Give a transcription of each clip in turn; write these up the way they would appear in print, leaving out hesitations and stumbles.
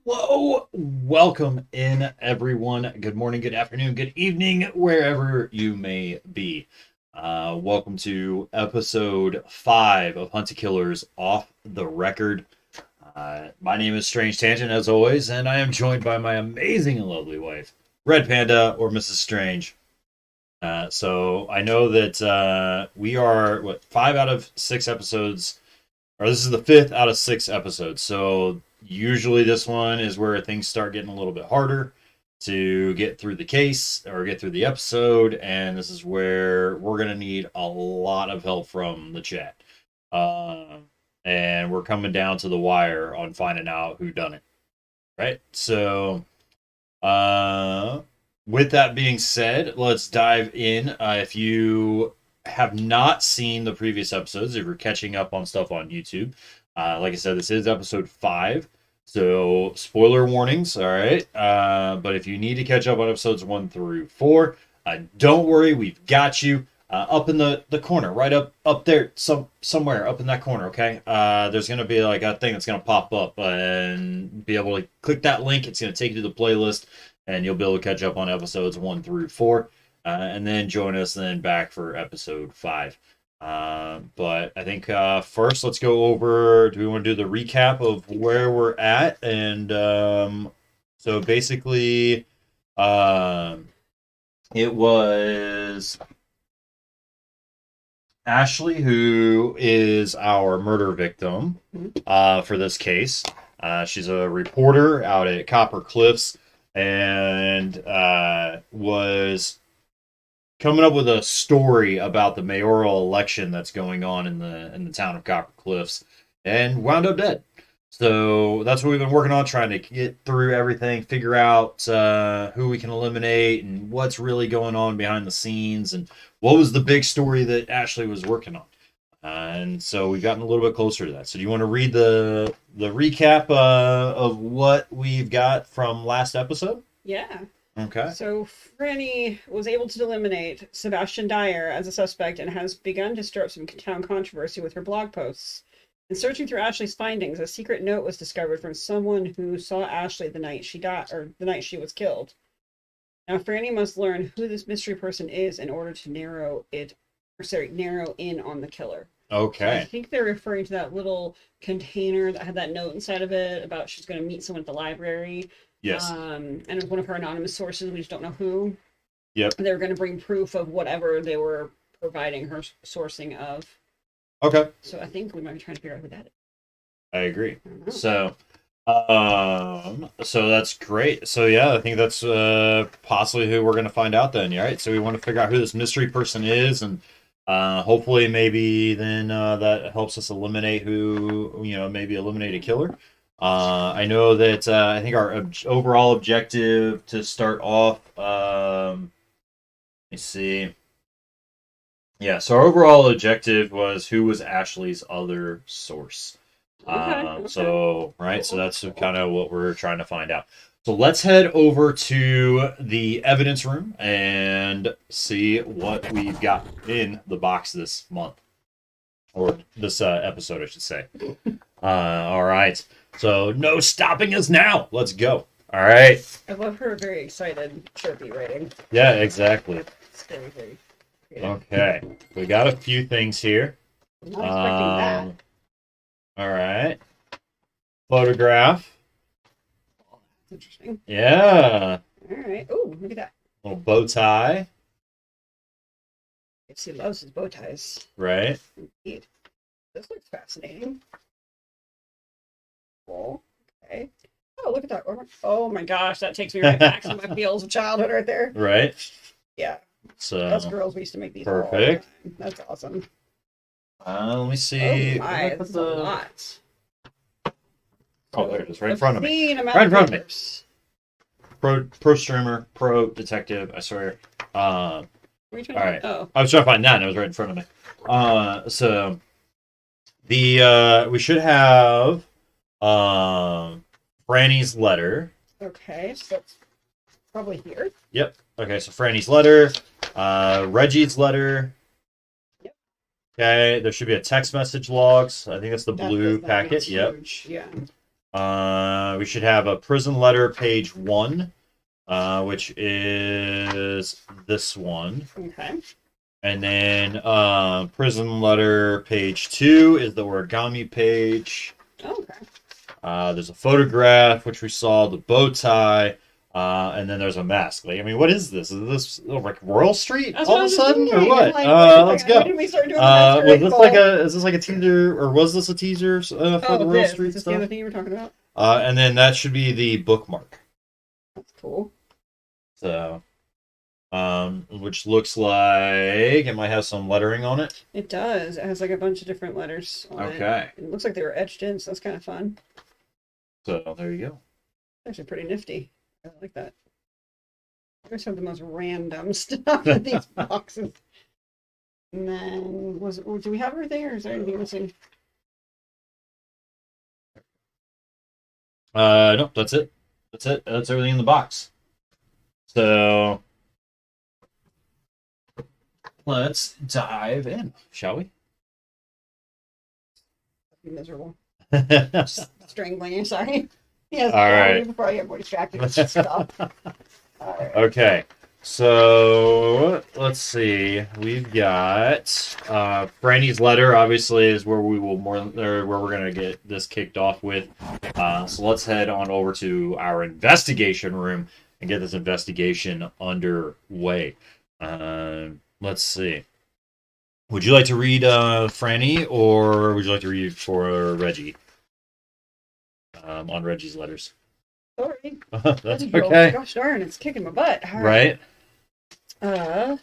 Hello, welcome in everyone. Good morning, good afternoon, good evening, wherever you may be. Welcome to episode 5 of Hunted Killers Off the Record. My name is Strange Tangent, as always, and I am joined by my amazing and lovely wife, Red Panda or Mrs. Strange. So I know that we are, 5 out of 6 episodes, or this is the 5th out of 6 episodes. So usually this one is where things start getting a little bit harder to get through the case or get through the episode, and this is where we're gonna need a lot of help from the chat. Uh, and we're coming down to the wire on finding out who done it. Right. So uh, with that being said, let's dive in. If you have not seen the previous episodes, if you're catching up on stuff on YouTube, like I said, this is episode 5. So, spoiler warnings, all right? But if you need to catch up on episodes 1 through 4, don't worry, we've got you. Up in the corner, right up there, somewhere up in that corner, okay? There's gonna be like a thing that's gonna pop up and be able to click that link. It's gonna take you to the playlist, and you'll be able to catch up on episodes 1 through 4, and then join us then back for episode 5. But I think first let's go over. Do we want to do the recap of where we're at? And so basically, it was Ashley, who is our murder victim for this case. She's a reporter out at Copper Cliffs and was coming up with a story about the mayoral election that's going on in the town of Copper Cliffs, and wound up dead. So that's what we've been working on, trying to get through everything, figure out who we can eliminate and what's really going on behind the scenes, and what was the big story that Ashley was working on. And so we've gotten a little bit closer to that. So do you want to read the recap of what we've got from last episode? Yeah. Okay. So Franny was able to eliminate Sebastian Dyer as a suspect and has begun to stir up some town controversy with her blog posts. In searching through Ashley's findings, a secret note was discovered from someone who saw Ashley the night she died, or the night she was killed. Now Franny must learn who this mystery person is in order to narrow in on the killer. Okay. I think they're referring to that little container that had that note inside of it about she's going to meet someone at the library. Yes. And it was one of her anonymous sources. We just don't know who. Yep. They were going to bring proof of whatever they were providing her sourcing of. Okay. So I think we might be trying to figure out who that is. I agree. So that's great. So yeah, I think that's possibly who we're going to find out then. Right. So we want to figure out who this mystery person is, and hopefully maybe then that helps us eliminate maybe eliminate a killer. I know that I think our overall objective to start off. Let me see. Yeah, so our overall objective was who was Ashley's other source. Okay. So that's kind of what we're trying to find out. So let's head over to the evidence room and see what we've got in the box this month, or this episode, I should say. All right. So no stopping us now. Let's go. All right. I love her very excited chirpy writing. Yeah, exactly. It's very, very creative. Okay. We got a few things here. I'm not expecting that. All right. Photograph. Oh, that's interesting. Yeah. All right. Oh, look at that. Little bow tie. He loves his bow ties. Right. Indeed. This looks fascinating. Cool. Okay. Oh, look at that. Oh my gosh, that takes me right back to my feels of childhood right there. Right. Yeah. So Us girls, we used to make these. perfect. All the time. That's awesome. Let me see. Oh my, that's a lot. Oh, there it is, right in front of me. Right in front of me. Pro streamer, pro detective. I swear. All right. Oh. I was trying to find that, and it was right in front of me. So we should have Franny's letter. Okay, so that's probably here. Yep. Okay, so Franny's letter, Reggie's letter. Yep. Okay, there should be a text message logs. I think that's the blue packet. Yep. Huge. Yeah. We should have a prison letter, page 1, which is this one. Okay. And then prison letter, page 2, is the origami page. Okay. There's a photograph, which we saw, the bow tie, and then there's a mask. Like, I mean, what is this? Is this like Royal Street That's all what I of a was sudden, or thinking. I'm what? like, wait a Let's second. When go. did we start doing the masquerade ball? Is this like a teaser, or was this a teaser for the Royal Street Is this the stuff? other thing you were talking about? And then that should be the bookmark. That's cool. So, which looks like it might have some lettering on it. It does. It has like a bunch of different letters on it. Okay. It looks like they were etched in, so that's kind of fun. So there you go. Actually, pretty nifty. I like that. I always have the most random stuff in these boxes. And then, do we have everything, or is there anything missing? Nope, that's it. That's it. That's everything in the box. So let's dive in, shall we? Miserable. All Strangling you, sorry. Yes, right. before I get more distracted with stuff. All right. Okay. So let's see. We've got Franny's letter. Obviously, is where we will where we're gonna get this kicked off with. So let's head on over to our investigation room and get this investigation underway. Let's see. Would you like to read Franny, or would you like to read for Reggie? On Reggie's letters. Sorry. That's okay. Gosh darn, it's kicking my butt. All right. I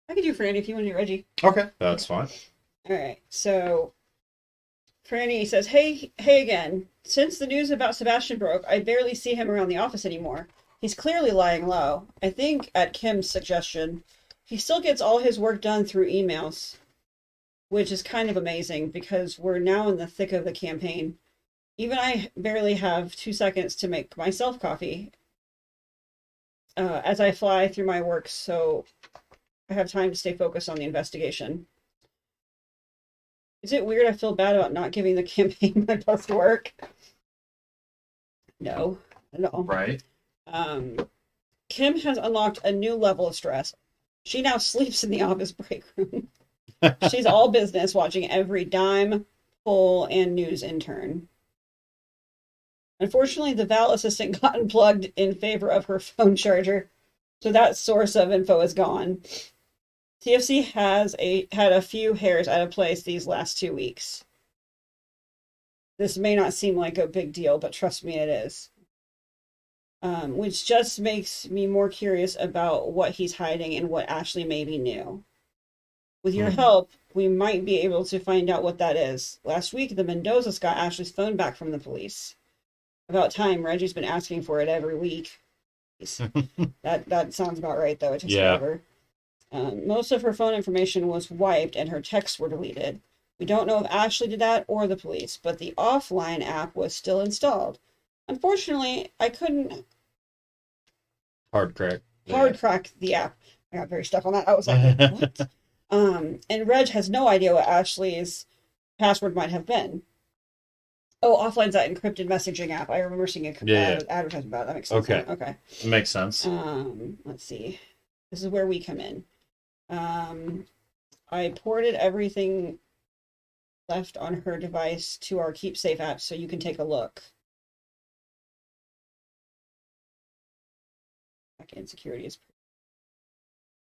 could do Franny if you want to do Reggie. Okay, that's fine. All right. So Franny says, "Hey again. Since the news about Sebastian broke, I barely see him around the office anymore. He's clearly lying low. I think at Kim's suggestion, he still gets all his work done through emails, which is kind of amazing because we're now in the thick of the campaign. Even I barely have 2 seconds to make myself coffee as I fly through my work, so I have time to stay focused on the investigation. Is it weird I feel bad about not giving the campaign my best work? No, not at all. Right. Kim has unlocked a new level of stress. She now sleeps in the office break room. She's all business, watching every dime, pull, and news intern. Unfortunately, the Val assistant got unplugged in favor of her phone charger, so that source of info is gone. TFC has had a few hairs out of place these last 2 weeks. This may not seem like a big deal, but trust me, it is. Which just makes me more curious about what he's hiding and what Ashley maybe knew. With your help, we might be able to find out what that is. Last week, the Mendozas got Ashley's phone back from the police. About time. Reggie's been asking for it every week. That sounds about right, though. It takes forever. Most of her phone information was wiped and her texts were deleted. We don't know if Ashley did that or the police, but the offline app was still installed. Unfortunately, I couldn't hard crack the app. I got very stuck on that. I was like, what? And Reg has no idea what Ashley's password might have been. Oh, offline's that encrypted messaging app. I remember seeing an advertisement about it. That makes sense. Okay. Makes sense. Let's see. This is where we come in. I ported everything left on her device to our Keep Safe app so you can take a look. Back-end security is...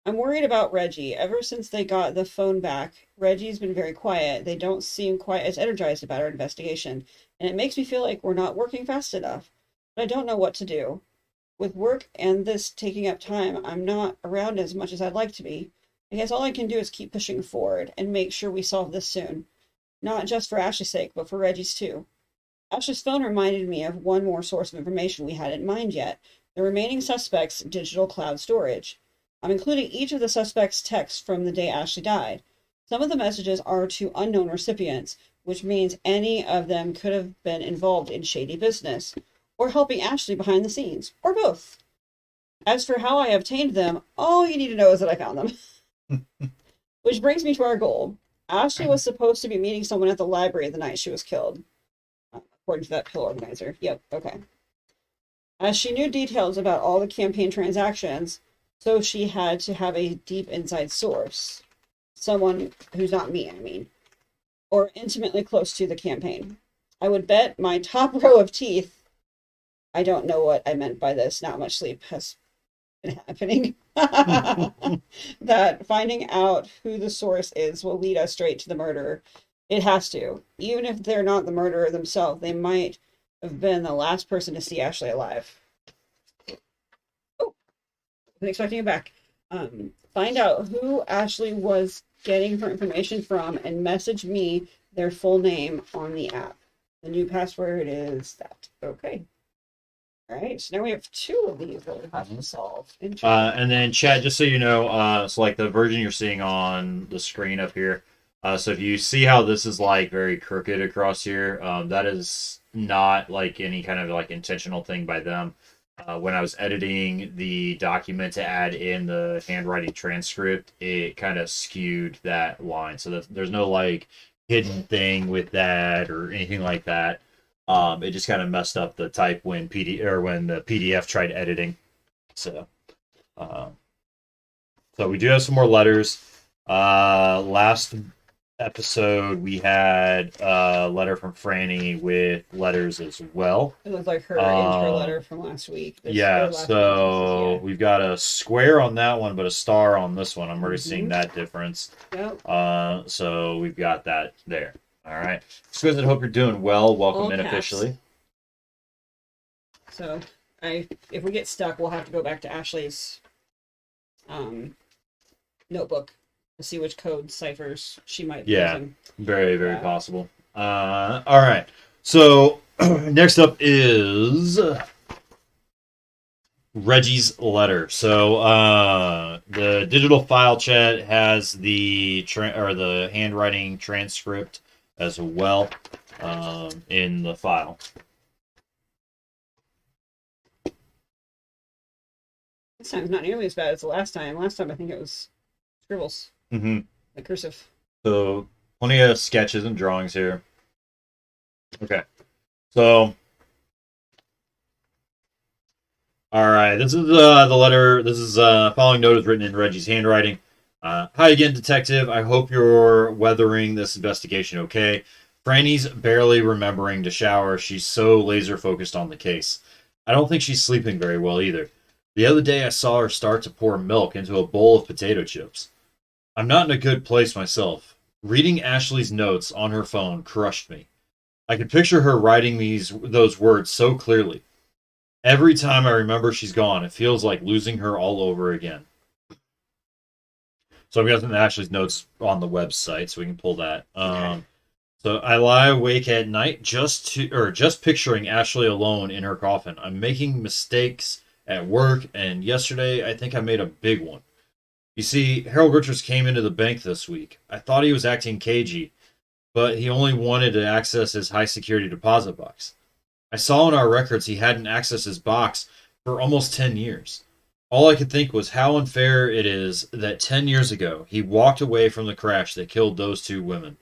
I'm worried about Reggie. Ever since they got the phone back, Reggie's been very quiet. They don't seem quite as energized about our investigation, and it makes me feel like we're not working fast enough. But I don't know what to do. With work and this taking up time, I'm not around as much as I'd like to be. I guess all I can do is keep pushing forward and make sure we solve this soon. Not just for Ashley's sake, but for Reggie's too. Ashley's phone reminded me of one more source of information we hadn't mined yet. The remaining suspects' digital cloud storage. I'm including each of the suspects' texts from the day Ashley died. Some of the messages are to unknown recipients, which means any of them could have been involved in shady business, or helping Ashley behind the scenes, or both. As for how I obtained them, all you need to know is that I found them. Which brings me to our goal. Ashley was supposed to be meeting someone at the library the night she was killed. according to that pill organizer. Yep, okay. As she knew details about all the campaign transactions, so she had to have a deep inside source. Someone who's not me, I mean, or intimately close to the campaign. I would bet my top row of teeth. I don't know what I meant by this. Not much sleep has been happening. That finding out who the source is will lead us straight to the murderer. It has to. Even if they're not the murderer themselves, they might have been the last person to see Ashley alive. Oh, I'm expecting it back. Find out who Ashley was getting her information from and message me their full name on the app. The new password is that. Okay. All right. So now we have 2 of these that we have to solve. And then, Chad, just so you know, so like the version you're seeing on the screen up here. So if you see how this is like very crooked across here, that is not like any kind of like intentional thing by them. When I was editing the document to add in the handwriting transcript, it kind of skewed that line. So there's no like hidden thing with that or anything like that. It just kind of messed up the type when when the PDF tried editing. So, uh, so we do have some more letters. Last episode we had a letter from Franny with letters as well. It looks like her intro letter from last week. Yeah, so we've got a square on that one, but a star on this one. I'm already seeing that difference. Yep. So we've got that there. All right. So guys, I hope you're doing well. Welcome in officially. So if we get stuck, we'll have to go back to Ashley's notebook to see which code ciphers she might be using. Very, very possible. All right. So next up is Reggie's letter. So the digital file chat has the the handwriting transcript as well in the file. This time's not nearly as bad as the last time. Last time I think it was scribbles. Mm-hmm. The cursive. So plenty of sketches and drawings here. Okay. So all right, this is the letter. This is following note is written in Reggie's handwriting. Hi again, detective. I hope you're weathering this investigation okay. Franny's barely remembering to shower. She's so laser focused on the case. I don't think she's sleeping very well either. The other day I saw her start to pour milk into a bowl of potato chips. I'm not in a good place myself. Reading Ashley's notes on her phone crushed me. I could picture her writing those words so clearly. Every time I remember she's gone, it feels like losing her all over again. So I've got some Ashley's notes on the website, so we can pull that. Okay. So I lie awake at night just picturing Ashley alone in her coffin. I'm making mistakes at work, and yesterday I think I made a big one. You see, Harold Richards came into the bank this week. I thought he was acting cagey, but he only wanted to access his high security deposit box. I saw in our records he hadn't accessed his box for almost 10 years. All I could think was how unfair it is that 10 years ago he walked away from the crash that killed those 2 women.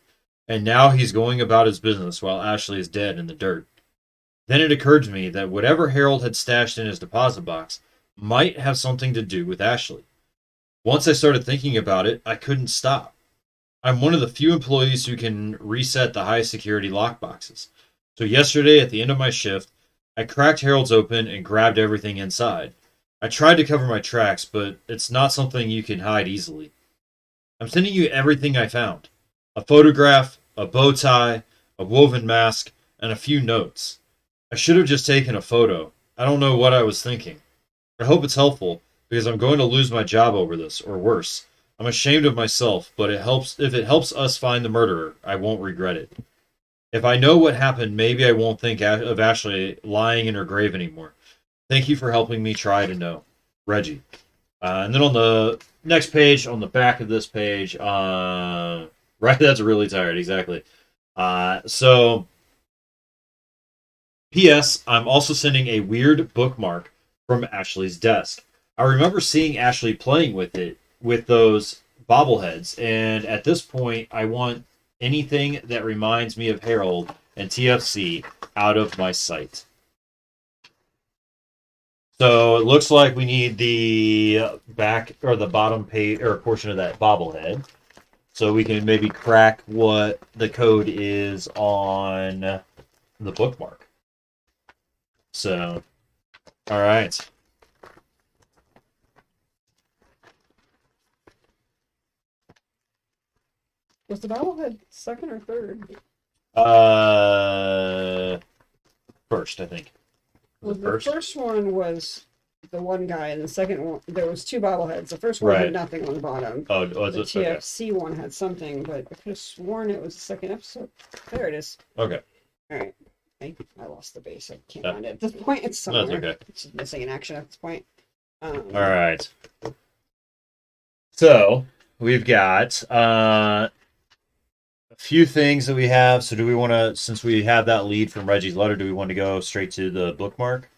And now he's going about his business while Ashley is dead in the dirt. Then it occurred to me that whatever Harold had stashed in his deposit box might have something to do with Ashley. Once I started thinking about it, I couldn't stop. I'm one of the few employees who can reset the high security lockboxes. So yesterday, at the end of my shift, I cracked Harold's open and grabbed everything inside. I tried to cover my tracks, but it's not something you can hide easily. I'm sending you everything I found. A photograph, a bow tie, a woven mask, and a few notes. I should have just taken a photo. I don't know what I was thinking. I hope it's helpful, because I'm going to lose my job over this, or worse. I'm ashamed of myself, but if it helps us find the murderer, I won't regret it. If I know what happened, maybe I won't think of Ashley lying in her grave anymore. Thank you for helping me try to know. Reggie. And then on the next page, on the back of this page, right, that's really tired, exactly. So, P.S. I'm also sending a weird bookmark from Ashley's desk. I remember seeing Ashley playing with it, with those bobbleheads, and at this point, I want anything that reminds me of Harold and TFC out of my sight. So it looks like we need the back or the bottom page or portion of that bobblehead. So we can maybe crack what the code is on the bookmark. So, all right. Was the bobblehead second or third? First, I think. Well, the first one was the one guy, and the second one there was two bobbleheads. The first one Right. had nothing on the bottom. Oh, was The it? Okay. TFC one had something, but I could have sworn it was the second episode. There it is. Okay. All right. I lost the base. I can't Yeah. find it at this point. It's somewhere. That's okay. It's just missing in action at this point. All right. So we've got a few things that we have. So do we want to, since we have that lead from Reggie's letter, do we want to go straight to the bookmark?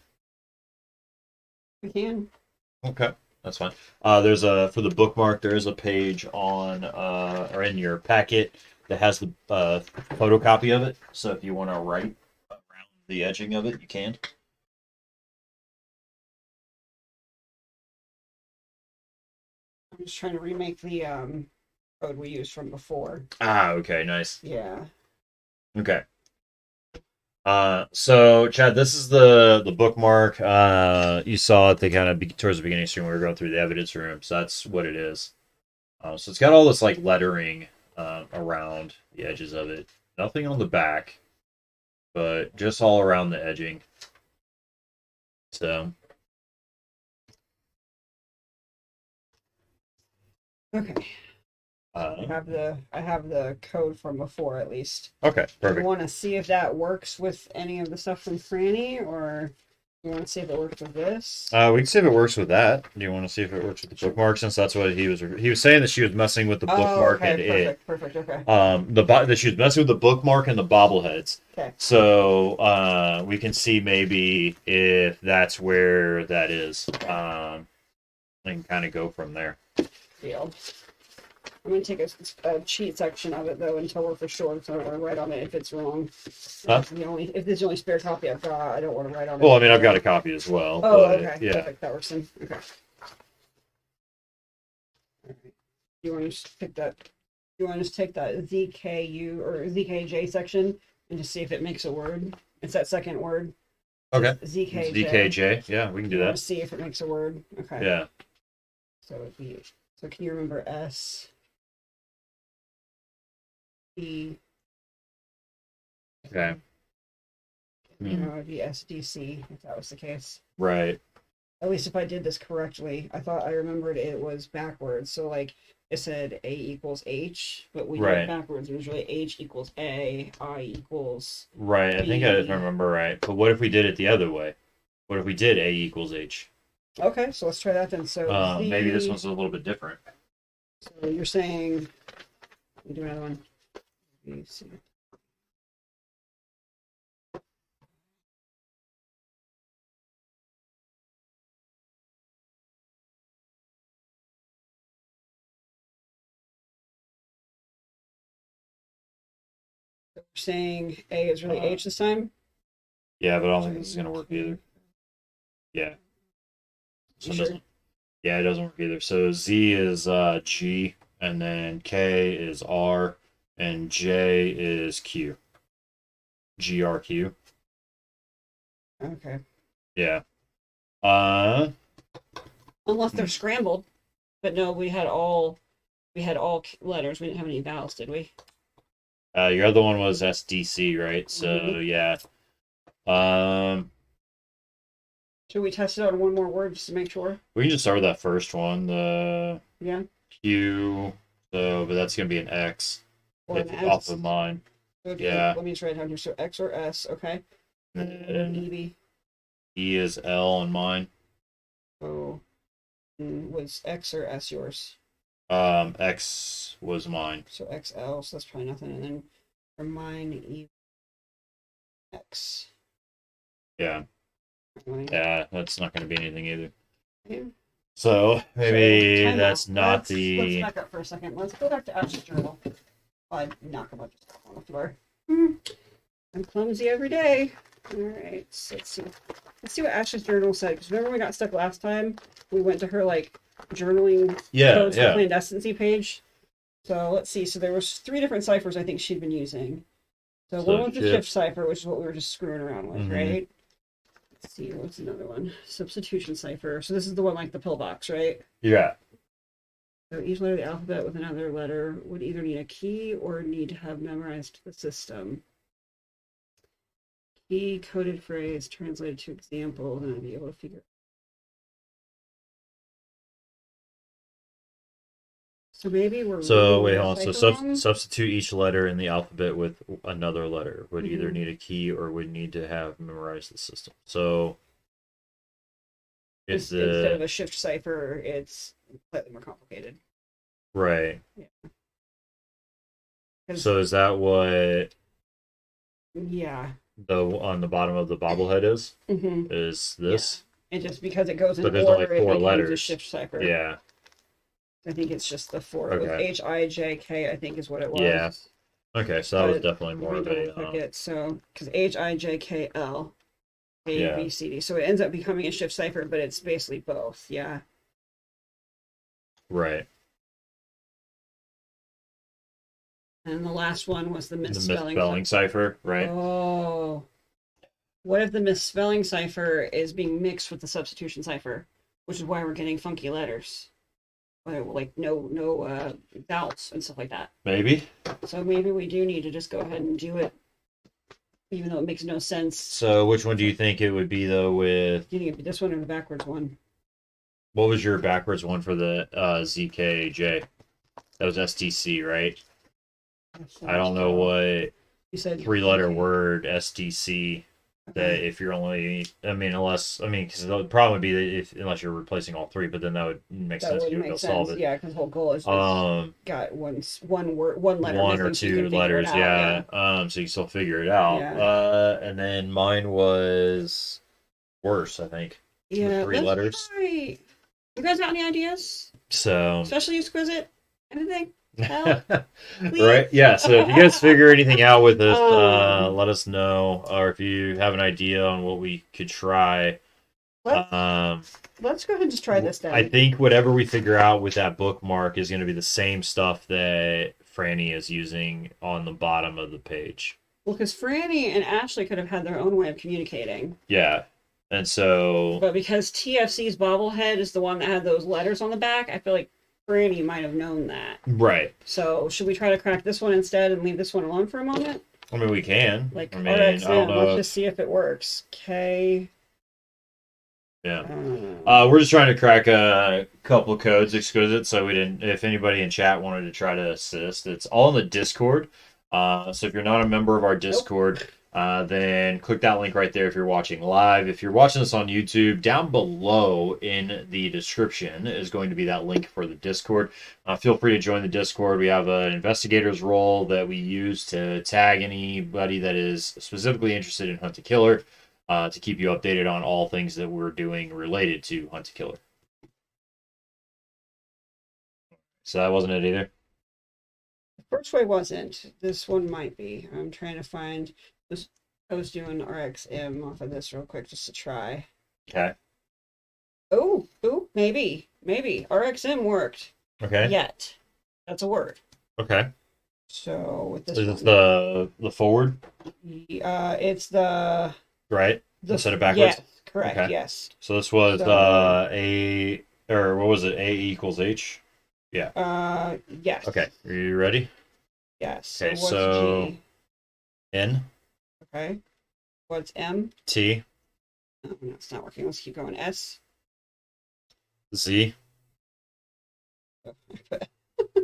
We can. Okay, that's fine. There's a for the bookmark. There is a page on or in your packet that has the photocopy of it. So if you want to write around the edging of it, you can. I'm just trying to remake the code we used from before. Ah, okay, nice. Yeah. Okay. So Chad, this is the bookmark. You saw it the kind of towards the beginning stream we were going through the evidence room. So that's what it is. So it's got all this like lettering around the edges of it. Nothing on the back, but just all around the edging. So Okay. I have the code from before at least. Okay, Do you perfect. want to see if that works with any of the stuff from Franny, or you want to see if it works with this? We can see if it works with that. Do you want to see if it works with the bookmark? Since that's what he was saying that she was messing with the bookmark okay, and perfect, okay. that she was messing with the bookmark and the bobbleheads. Okay. So we can see maybe if that's where that is, and kind of go from there. Deal. I'm going to take a cheat section of it, though, until we're for sure, so I don't want to write on it if it's wrong. Huh? If this is the only spare copy I've got, I don't want to write on it. Well, I mean, I've got a copy as well. Oh, but, okay. Yeah. Perfect. That works then. Okay. All right. You want to just pick that? You want to just take that ZKU or ZKJ section and just see if it makes a word? It's that second word. Okay. ZKJ. ZKJ. Yeah, we can do You want that. to see if it makes a word? Okay. Yeah. So it'd be. So can you remember S? E. Okay. You know, it'd be SDC if that was the case. Right. At least if I did this correctly, I thought I remembered it was backwards. So like it said A equals H, but we did Right. it backwards. It was really H equals A, I equals. Right. I think I remember right. But what if we did it the other way? What if we did A equals H? Okay, so let's try that then. So Maybe this one's a little bit different. So you're saying, let me do another one. B, C. So you're saying A is really H this time? Yeah, but I don't think this is gonna work either. Yeah. So it You sure? doesn't. Yeah, it doesn't work either. So Z is G, and then K is R, and J is Q. GRQ. Okay. Yeah. Unless they're scrambled. But no, we had all letters. We didn't have any vowels, did we? Your other one was SDC, right? So yeah. Should we test it on one more word just to make sure? We can just start with that first one, the Yeah. Q. So, but that's gonna be an X. Or an If off S. of mine. So Yeah. Let me just write it down here. So X or S, okay. And EB. E is L on mine. So was X or S yours? X was mine. So XL, so that's probably nothing. And then for mine, E X. Yeah. Yeah, that's not gonna be anything either. Yeah. So maybe time that's out. not Let's the. back up for a second. Let's go back to Ashley's journal. I knock a bunch of stuff on the floor. I'm clumsy every day. All right, so let's see. Let's see what Ashley's journal said. Because remember we got stuck last time? We went to her like journaling Yeah, codes for yeah. clandestincy page. So let's see. So there was 3 different ciphers I think she'd been using. So one So was the shift. shift cipher, which is what we were just screwing around with, Mm-hmm. right? Let's see, what's another one? Substitution cipher. So this is the one like the pillbox, right? Yeah. So each letter of the alphabet with another letter would either need a key or need to have memorized the system. Key coded phrase translated to example, then I'd be able to figure it. So maybe we're So reading wait, the hold on. So cipher wrong. substitute each letter in the alphabet with another letter. Would either Mm-hmm. need a key or would need to have memorized the system. So if Instead of the a shift cipher, it's slightly more complicated. right. Yeah. Because So is that what yeah. the on the bottom of the bobblehead is? Mm-hmm. Is Yeah. this? And just because it goes in But there's only order, it four becomes a letters. shift cipher. Yeah. I think it's just the 4. It was Okay. HIJK, I think is what it Yeah. was. Okay. So that was But definitely let more me of double a check it. So, because HIJKL, A, yeah. B, C, D. So it ends up becoming a shift cipher, but it's basically both. Yeah. Right. And the last one was the The misspelling misspelling cipher. Right. Oh. What if the misspelling cipher is being mixed with the substitution cipher, which is why we're getting funky letters? Like no vowels and stuff like that. Maybe. So maybe we do need to just go ahead and do it, even though it makes no sense. So which one do you think it would be though? With Do you think it'd be this one or the backwards one? what was your backwards one for the ZKJ? That was STC, right? I don't know what You said 3-letter okay. word SDC that Okay. if you're only, because the problem would be that if unless you're replacing all three, but then that would make That sense. You wouldn't would make go solve sense. it. Yeah, because the whole goal is got one word, one letter One or missing, so you can two figure it letters, out. yeah. Yeah. So you still figure it out. Yeah. And then mine was worse, I think. The Yeah. three Let's letters. try. You guys got any ideas? So Especially exquisite. Anything? Help, right, please. yeah. So if you guys figure anything out with this, um, let us know, or if you have an idea on what we could try. let's Um, let's go ahead and just try this I then. think whatever we figure out with that bookmark is going to be the same stuff that Franny is using on the bottom of the page. Well, because Franny and Ashley could have had their own way of communicating. Yeah, and so But because TFC's bobblehead is the one that had those letters on the back, I feel like Franny might have known that. right. So should we try to crack this one instead and leave this one alone for a moment? I mean, we can. Like I mean, I don't RXM, let's know. just see if it works. K. Yeah. Um, We're just trying to crack a couple codes exquisite, so we didn't. If anybody in chat wanted to try to assist, it's all in the Discord. So if you're not a member of our Discord, then click that link right there if you're watching live. If you're watching this on YouTube, down below in the description is going to be that link for the Discord. Feel free to join the Discord. We have an investigator's role that we use to tag anybody that is specifically interested in Hunt a Killer. To keep you updated on all things that we're doing related to Hunt a Killer. So that wasn't it either. the first way wasn't. This one might be. I'm trying to find this. I was doing RXM off of this real quick just to try. Okay. Oh, maybe. RXM worked. Okay. Yet. That's a word. Okay. So with this So one. it's the forward, It's the right? the Instead of backwards. Yes, correct. Okay. Yes. So this was So, A, or what was it? A equals H. Yeah. yes. Okay. Are you ready? Yes. Okay. So what's So G? N Okay. What's M? T Oh, no, it's not working. Let's keep going. S. Z.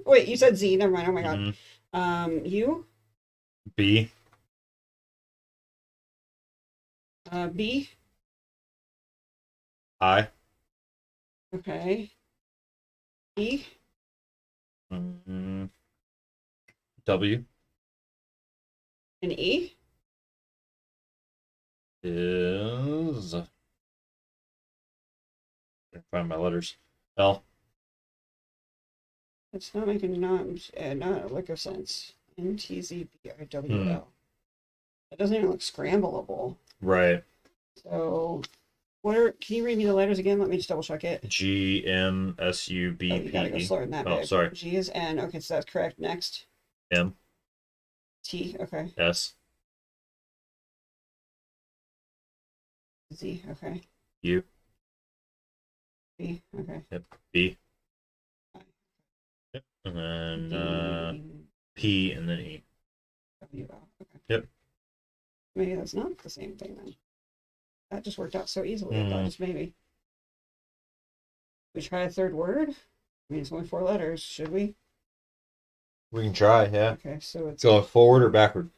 Wait, you said Z. Never mind. Oh my God. U. B. B. I. Okay. E. Mm, W And E. is. I can find my letters. L. It's not making not a lick of sense. N T Z B I W L. It doesn't even look scrambleable. Right. So, can you read me the letters again? Let me just double check it. G M S U Oh, B you gotta go P E. slower than that, Oh, babe. sorry. G is N. Okay, so that's correct. Next. M T. Okay. S Z. Okay. U. B. Okay. Yep. B. I. Yep. And then D. P and then E. W. O. Okay. Yep. Maybe that's not the same thing then. That just worked out so easily. I thought Mm. just maybe. We try a third word? I mean, it's only 4 letters. Should we? We can try, yeah. Okay, so it's Going forward or backward?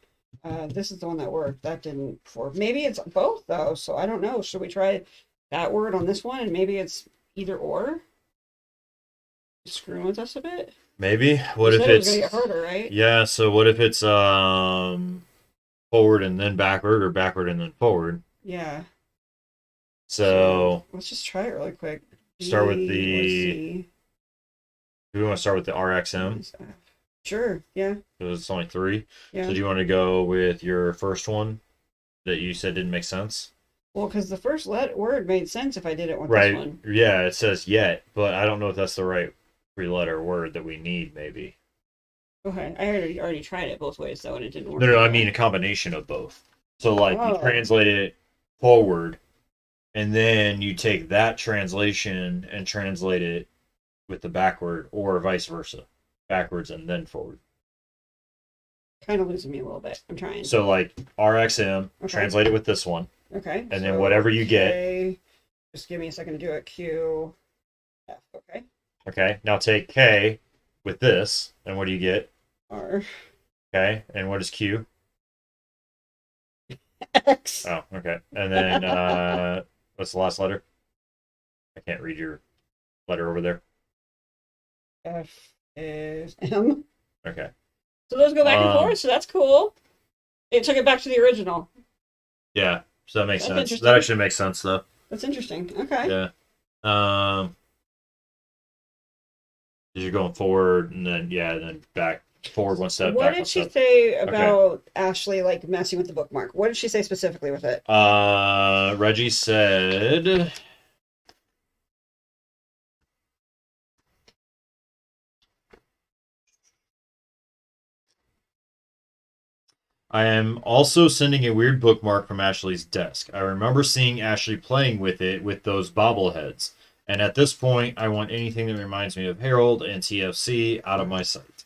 this is the one that worked. That didn't for maybe it's both though, so I don't know. Should we try that word on this one and maybe it's either or? Screwing with us a bit? Maybe. What You if said it was it's gonna get harder, right? yeah, so what if it's forward and then backward or backward and then forward? Yeah. So let's just try it really quick. start with D or the C. do we want to start with the RXM? Sure, yeah. Because it's only 3. Yeah. So do you want to go with your first one that you said didn't make sense? Well, because the first word made sense if I did it with Right. this one. Yeah, it says yet, but I don't know if that's the right 3-letter word that we need, maybe. Okay, I already tried it both ways though, and it didn't work. No, I mean a combination of both. So, like, you translate it forward, and then you take that translation and translate it with the backward, or vice versa. Backwards and then forward. Kind of losing me a little bit. I'm trying. So, like, RXM, translate it with this one. Okay. And then whatever you get. Just give me a second to do it. Q, F. Okay. Okay. Now take K with this, and what do you get? R. Okay. And what is Q? X. Oh, okay. And then what's the last letter? I can't read your letter over there. F is M. Okay. So those go back and forth, so that's cool. It took it back to the original. Yeah. So that makes sense. That actually makes sense, though. That's interesting. Okay. Yeah. You're going forward, and then back, forward one step. What back did one she step. say about Ashley like messing with the bookmark? What did she say specifically with it? Reggie said. I am also sending a weird bookmark from Ashley's desk. I remember seeing Ashley playing with it with those bobbleheads. And at this point, I want anything that reminds me of Harold and TFC out of my sight.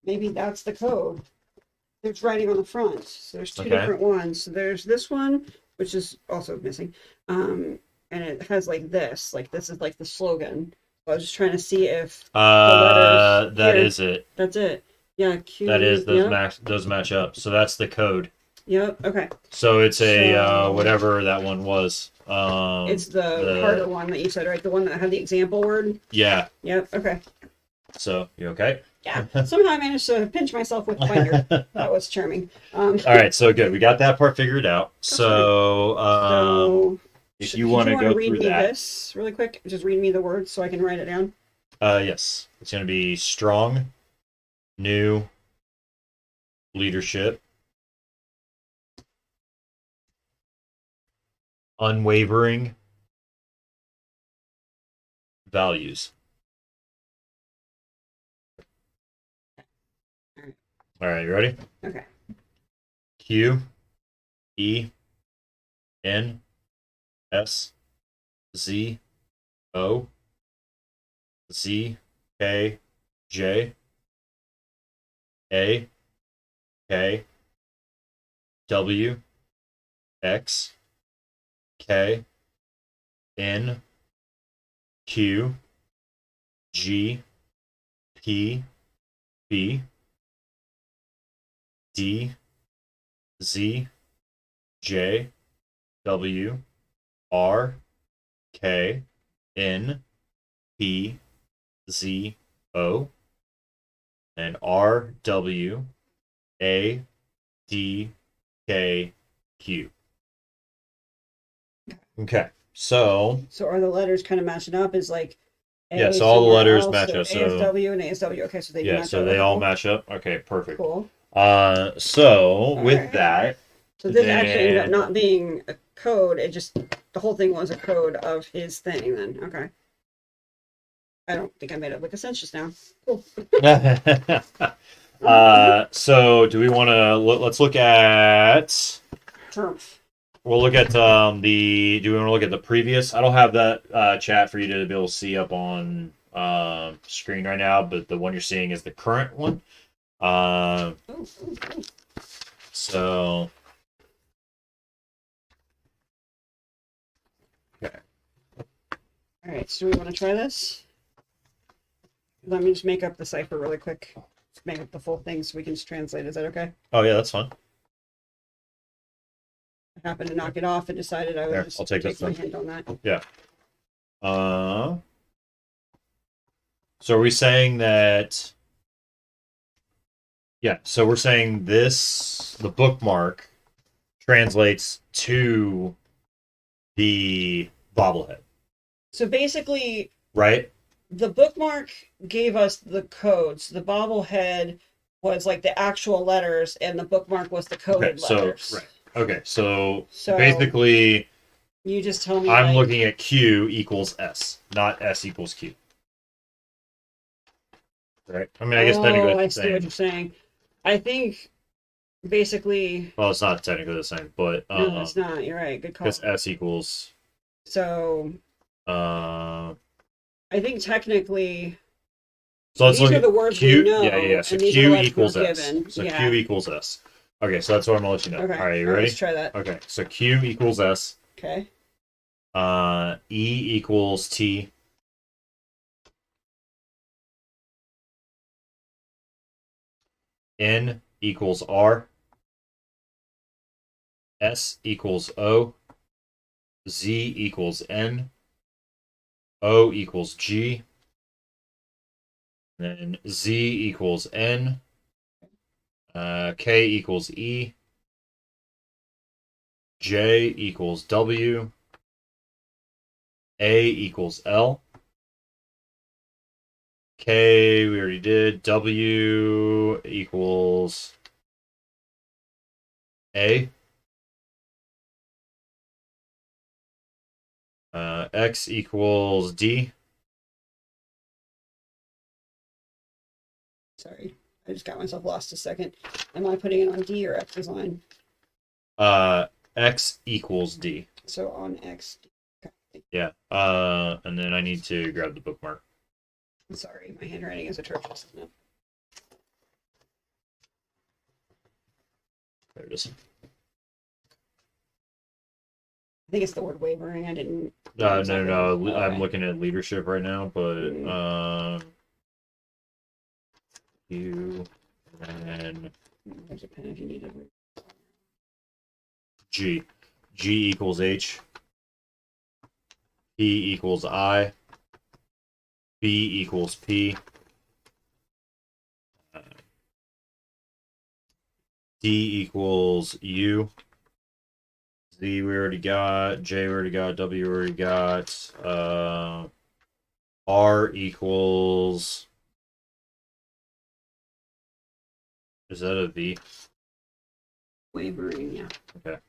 Maybe that's the code. There's writing on the front. So there's two different ones. So there's this one, which is also missing. And it has like this. Like this is like the slogan. So I was just trying to see if the letters. That is it. That's it. Yeah, Q. That is those match up. So that's the code. Yep. Okay. So it's a whatever that one was. It's the harder one that you said, right? The one that had the example word. Yeah. Yep. Okay. So you okay? Yeah. Somehow I managed to pinch myself with the binder. That was charming. All right. So good. We got that part figured out. So if you want to go read through me that, this really quick, just read me the words so I can write it down. Yes, it's going to be strong, new, leadership, unwavering, values. All right, you ready? Okay. Q, E, N, S, Z, O, Z, K, J, A, K, W, X, K, N, Q, G, P, B, D, Z, J, W, R, K, N, P, Z, O, and R, W, A, D, K, Q. Okay, so are the letters kind of matching up? Is like so all the letters match up. So ASW and ASW. Okay, so they match so up. they all match up. Okay, perfect. Cool. So with Alright. that, So this actually ended up then not being a code. It just, the whole thing was a code of his thing then. Okay. I don't think I made it make a sense just now. Cool. so do we want to let's look at Humph. we'll look at the do we want to look at the previous? I don't have that chat for you to be able to see up on screen right now, but the one you're seeing is the current one. Ooh, ooh, ooh. So okay. Alright, so we want to try this? Let me just make up the cipher really quick. Make up the full thing so we can just translate. Is that okay? Oh yeah, that's fine. I happened to knock it off and decided I would There, just I'll take this my then. hand on that. Yeah. So are we saying that? Yeah. So we're saying this the bookmark translates to the bobblehead, So basically, right? the bookmark gave us the codes. The bobblehead was like the actual letters, and the bookmark was the Okay. coded So letters. right. Okay. So So basically, you just tell me, I'm like, looking at Q equals S, not S equals Q. Right. I mean, I guess technically oh, it's I the see what same. you're saying. I think basically, Well, it's not technically the same, but no, it's not. You're right. Good call. because S equals So uh. I think technically So let's these look are at the words we Q. Yeah, yeah, yeah. know, So and these are the Q letters we were equals S. given. So Q Yeah. equals S. Okay, so that's what I'm gonna let you know. Okay. All right, you All right, let's ready? try that. Okay, so Q equals S. Okay. E equals T. N equals R. S equals O. Z equals N. O equals G. Then Z equals N. K equals E. J equals W. A equals L. K we already did. W equals A. X equals D. Sorry. I just got myself lost a second. Am I putting it on D or X's line? Uh, X equals D. So on X. Okay. Yeah. And then I need to grab the bookmark. I'm sorry, my handwriting is atrocious. No. There it is. I think it's the word wavering. I didn't. No, exactly. no, no. Okay. I'm looking at leadership right now, but U and There's a pen if you need it. G. G equals H. P equals I. B equals P. D equals U. Z we already got. J we already got. W we already got. R equals. Is that a V? Wavering, yeah. Okay.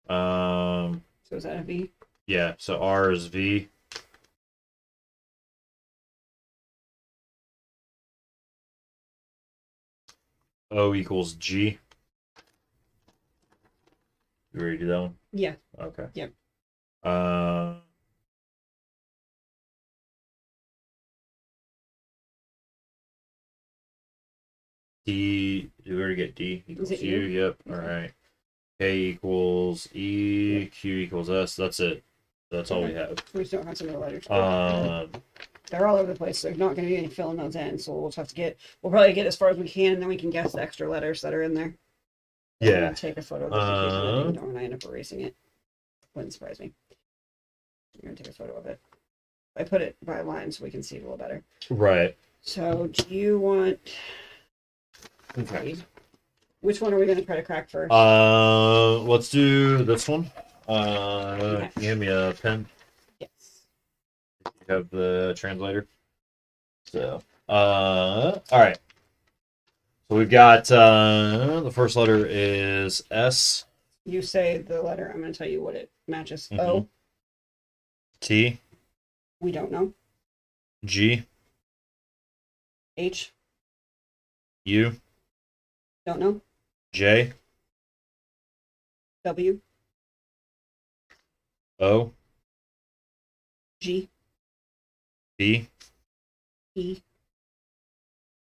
So is that a V? Yeah. So R is V. O equals G. You ready to do that one? Yeah. Okay. Yep. D. Do we already get D equals Is it U? U? Yep. Okay. All right. K equals E. Yep. Q equals S. That's it. That's all we have. We just don't have some of the letters. They're all over the place. So there's not going to be any filling those in. So we'll just have to get. We'll probably get as far as we can, and then we can guess the extra letters that are in there. I'm Yeah. gonna take a photo of this in case I ding dong and I end up erasing it. Wouldn't surprise me. I'm gonna take a photo of it. I put it by line so we can see it a little better. Right. So do you want? Okay. Which one are we gonna try to crack first? Let's do this one. Okay. Can you hand me a pen? Yes. You have the translator. So, all right. So So we've got the first letter is S. You say the letter. I'm going to tell you what it matches. Mm-hmm. O. T. We don't know. G. H. U. Don't know. J. W. O. G. B. E.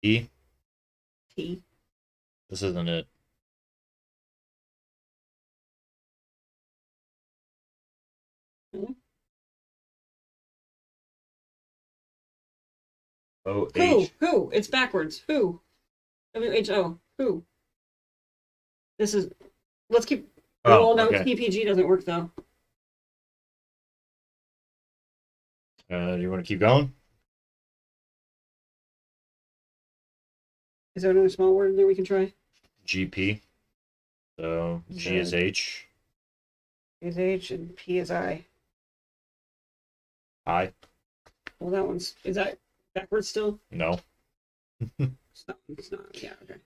E. T. This isn't it. Hmm? O. Who? H. Who? It's backwards. Who? WHO. Who? This is. Let's keep. Oh, Well, no, okay. TPG doesn't work though. Do you want to keep going? Is there another small word in there we can try? GP. So G is H. Is H and P is I. I. Well, that one's. Is that backwards still? No. It's not. It's not. Yeah. Okay.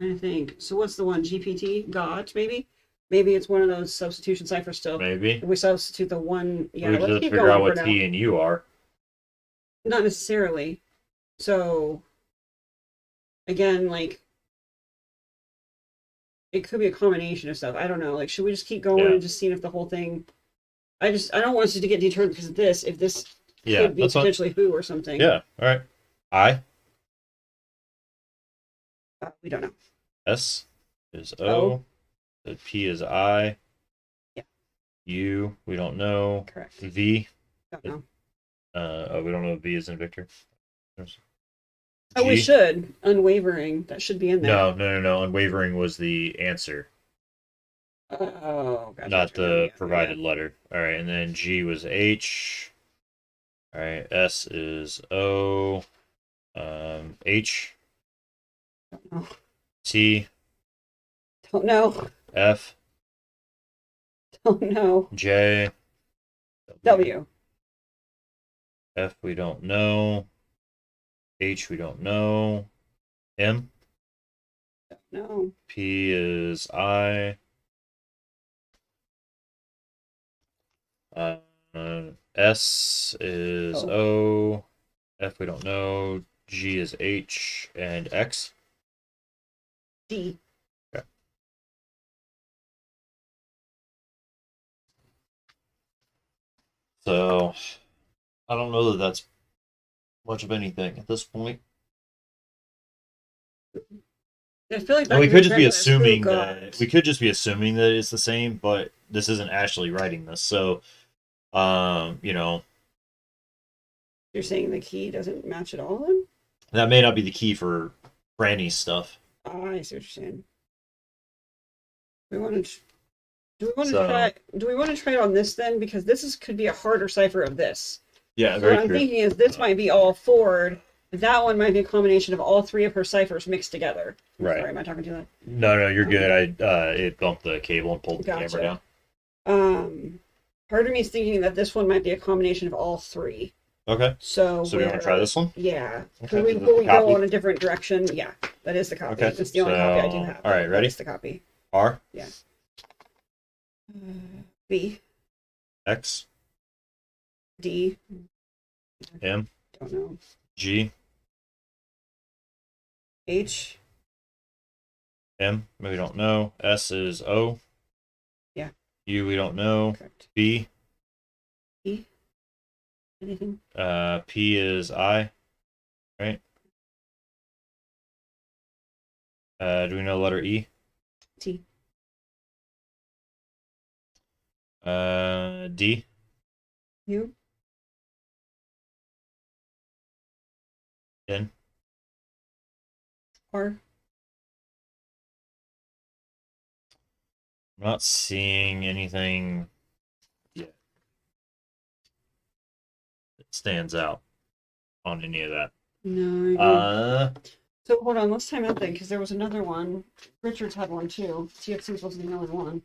I think. So what's the one? GPT? Got maybe? Maybe it's one of those substitution ciphers still. Maybe. If we substitute the one. Yeah. We Let's just keep figure going out for what now. T and U are. Not necessarily. So again, like it could be a combination of stuff. I don't know. Like, should we just keep going Yeah. and just seeing if the whole thing? I don't want us to get deterred because of this. If this Yeah, could be that's fine. potentially who or something. Yeah. All right. I. We don't know. S is O. O. The P is I. Yeah. U. We don't know. Correct. V. Don't know. Oh, we don't know if V is in Victor. Oh, we G. should. Unwavering. That should be in there. No. Unwavering was the answer, Oh, gotcha. not the Yeah, provided letter. All right, and then G was H. All right, S is O. H. Don't know. T. Don't know. F. Don't know. J. W. F. We don't know. H. We don't know. M. Don't know. P is I. S is O. F we don't know. G is H and X. D. Okay. So I don't know that that's much of anything at this point. I feel like And we that could just be remember this. Who assuming got- that we could just be assuming that it's the same, but this isn't Ashley writing this, so you know, You're saying the key doesn't match at all then? that may not be the key for Franny's stuff. Oh, I see what you're saying. We want to. Do we want to So- try? Do we want to try it on this then? Because could be a harder cipher of this. Yeah, What very I'm true. thinking is this might be all Ford. That one might be a combination of all three of her ciphers mixed together. Right. Sorry, am I talking too loud? No, you're good. It bumped the cable and pulled the Gotcha. camera down. Part of me is thinking that this one might be a combination of all three. Okay. So So we want to try this one? Yeah. Okay. Could we, Is this before we the copy? go on a different direction? Yeah, that is the copy. Okay, It's the only copy I do so- have. all right, ready? That's the copy. R. Yeah. B. X. D. M. Don't know. G. H. M. We don't know. S is O. Yeah. U. We don't know. Correct. B. E. Anything? P is I. Right. Do we know letter E? T. D. U. N. R. I'm not seeing anything yet that stands out on any of that. No. So hold on, let's time out then, because there was another one. Richards had one too. TFC's wasn't the only one.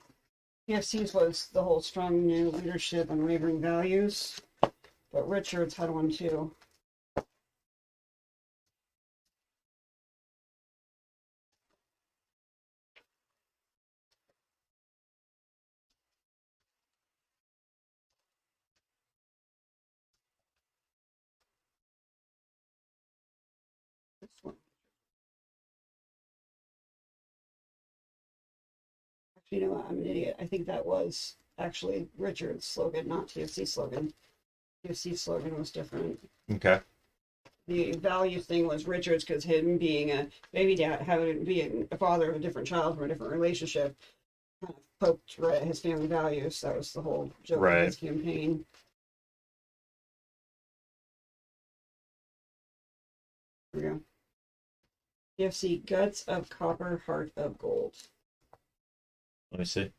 TFC's was the whole strong new leadership, unwavering values. But Richards had one too. this one. Actually, you know what? I'm an idiot. I think that was actually Richard's slogan, not TFC's slogan. TFC's slogan was different. Okay. The value thing was Richard's because him being a baby dad, being a father of a different child from a different relationship, kind of poked right at his family values. That was the whole joke of his campaign. Here we go. TFC Guts of Copper, Heart of Gold. Let me see.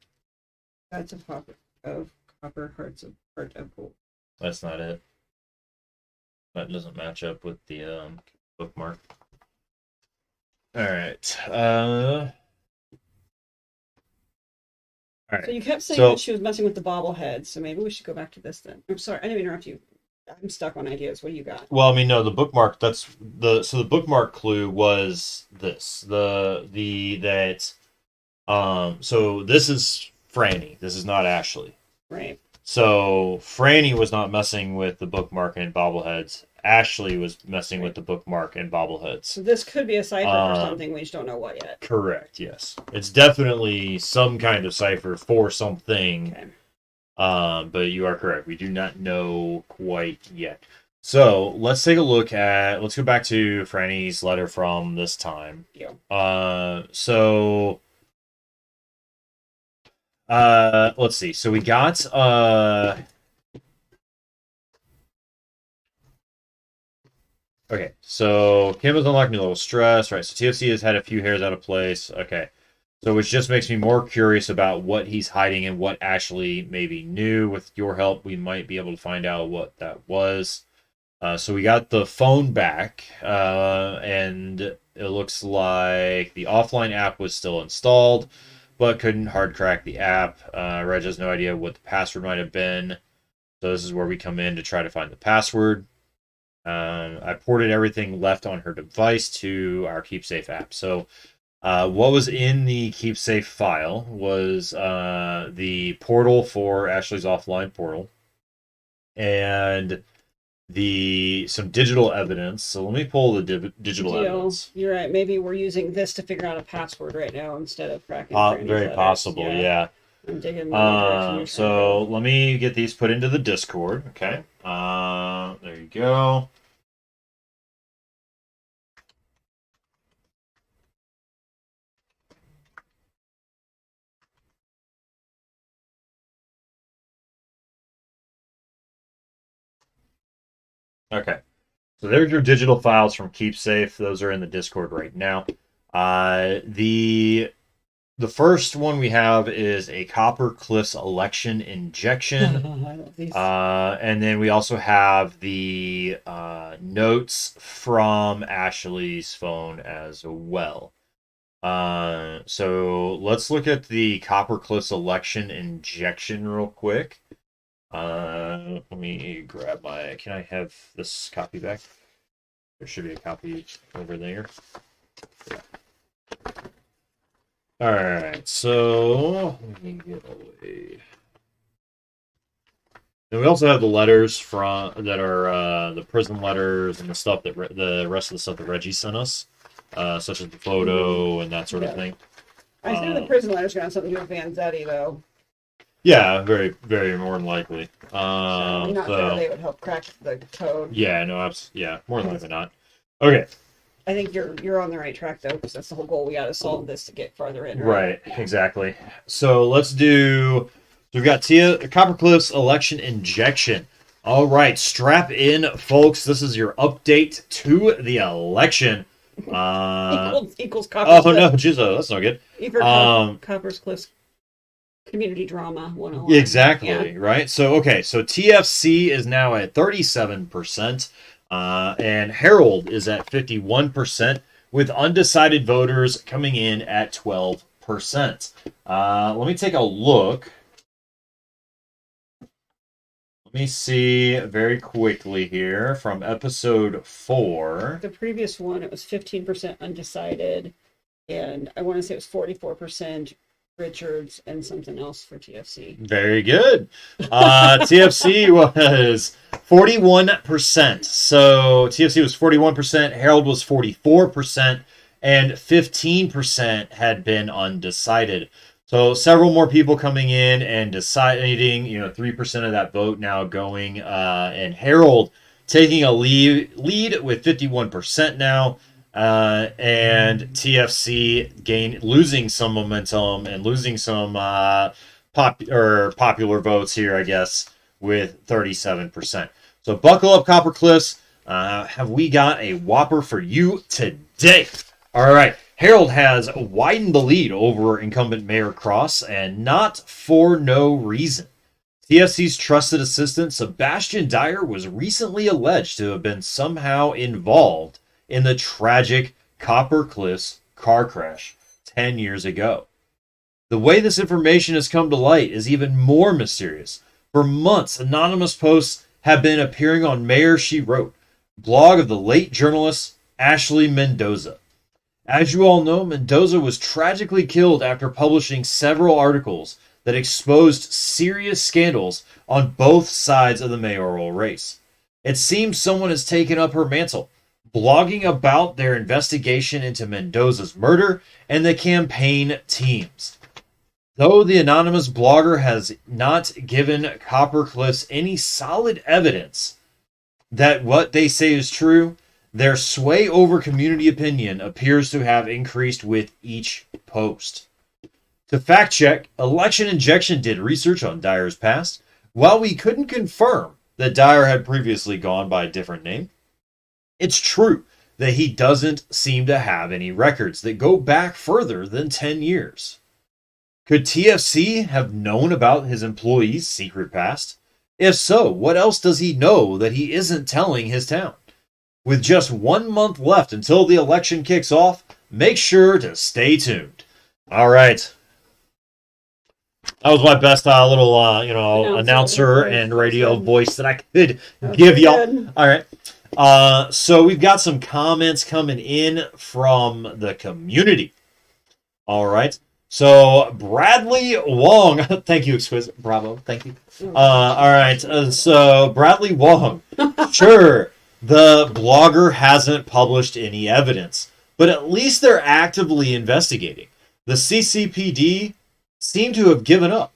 Guts of Copper, Heart of Gold. That's not it. That doesn't match up with the bookmark. All right. All right. So you kept saying that she was messing with the bobblehead, so maybe we should go back to this then. I'm sorry, I didn't interrupt you. I'm stuck on ideas. What do you got? Well, I mean, no, the bookmark. The bookmark clue was this. So this is Franny. This is not Ashley. Right. So Franny was not messing with the bookmark and bobbleheads. Ashley was messing with the bookmark and bobbleheads. So this could be a cipher for something. We just don't know what yet. Correct. Yes, it's definitely some kind of cipher for something. Okay. But you are correct. We do not know quite yet. So let's take a look at. Let's go back to Franny's letter from this time. Yeah. Let's see. So we got okay, so Kim is unlocking a little stress, right? So TFC has had a few hairs out of place. Okay. So which just makes me more curious about what he's hiding and what Ashley maybe knew. With your help, we might be able to find out what that was. So we got the phone back, and it looks like the offline app was still installed, but couldn't hard crack the app. Reg has no idea what the password might have been. So this is where we come in to try to find the password. I ported everything left on her device to our KeepSafe app. So what was in the KeepSafe file was the portal for Ashley's offline portal and some digital evidence. So let me pull the digital evidence. You're right. Maybe we're using this to figure out a password right now instead of cracking. Very possible, yeah. I'm digging. So let me get these put into the Discord. Okay. There you go. Okay. So there's your digital files from KeepSafe. Those are in the Discord right now. The first one we have is a Copper Cliffs election injection. I love these. And then we also have the notes from Ashley's phone as well. So let's look at the Copper Cliffs election injection real quick. Let me grab can I have this copy back? There should be a copy over there. Yeah. Alright, so let me get away. And we also have the letters that are the prison letters and the stuff that the rest of the stuff that Reggie sent us, such as the photo and that sort of thing. I think the prison letters are going to have something to do with Vanzetti, though. Yeah, very, very more than likely. I'm not sure they would help crack the code. Yeah, no, more than likely not. Okay. I think you're on the right track, though, because that's the whole goal. We got to solve this to get farther in. Right, exactly. So let's do. So we've got Copper Cliffs election injection. All right, strap in, folks. This is your update to the election. Equals Copper's Cliffs. No, Jesus, that's not good. Copper's Cliffs community drama 101. Exactly, yeah. Right? So TFC is now at 37%, and Harold is at 51%, with undecided voters coming in at 12%. Let me take a look. Let me see very quickly here from episode 4. The previous one, it was 15% undecided, and I want to say it was 44% Richards and something else for TFC. Very good. TFC was 41%. So TFC was 41%, Herald was 44%, and 15% had been undecided. So several more people coming in and deciding, 3% of that vote now going, and Herald taking a lead with 51% now, and TFC losing some momentum and losing some popular votes here, I guess, with 37%. So buckle up, Copper Cliffs. Have we got a whopper for you today? All right. Harold has widened the lead over incumbent Mayor Cross, and not for no reason. TFC's trusted assistant, Sebastian Dyer, was recently alleged to have been somehow involved in the tragic Copper Cliffs car crash 10 years ago. The way this information has come to light is even more mysterious. For months, anonymous posts have been appearing on Mayor She Wrote, blog of the late journalist Ashley Mendoza. As you all know, Mendoza was tragically killed after publishing several articles that exposed serious scandals on both sides of the mayoral race. It seems someone has taken up her mantle, blogging about their investigation into Mendoza's murder and the campaign teams. Though the anonymous blogger has not given Copper Cliffs any solid evidence that what they say is true, their sway over community opinion appears to have increased with each post. To fact check, Election Injection did research on Dyer's past. While we couldn't confirm that Dyer had previously gone by a different name, it's true that he doesn't seem to have any records that go back further than 10 years. Could TFC have known about his employee's secret past? If so, what else does he know that he isn't telling his town? With just 1 month left until the election kicks off, make sure to stay tuned. All right. That was my best little, announcer and radio voice that I could give y'all. Good. All right. So we've got some comments coming in from the community. All right. So Bradley Wong, thank you, Exquisite. Bravo. Thank you. All right. So Bradley Wong, sure. The blogger hasn't published any evidence, but at least they're actively investigating. The CCPD seem to have given up,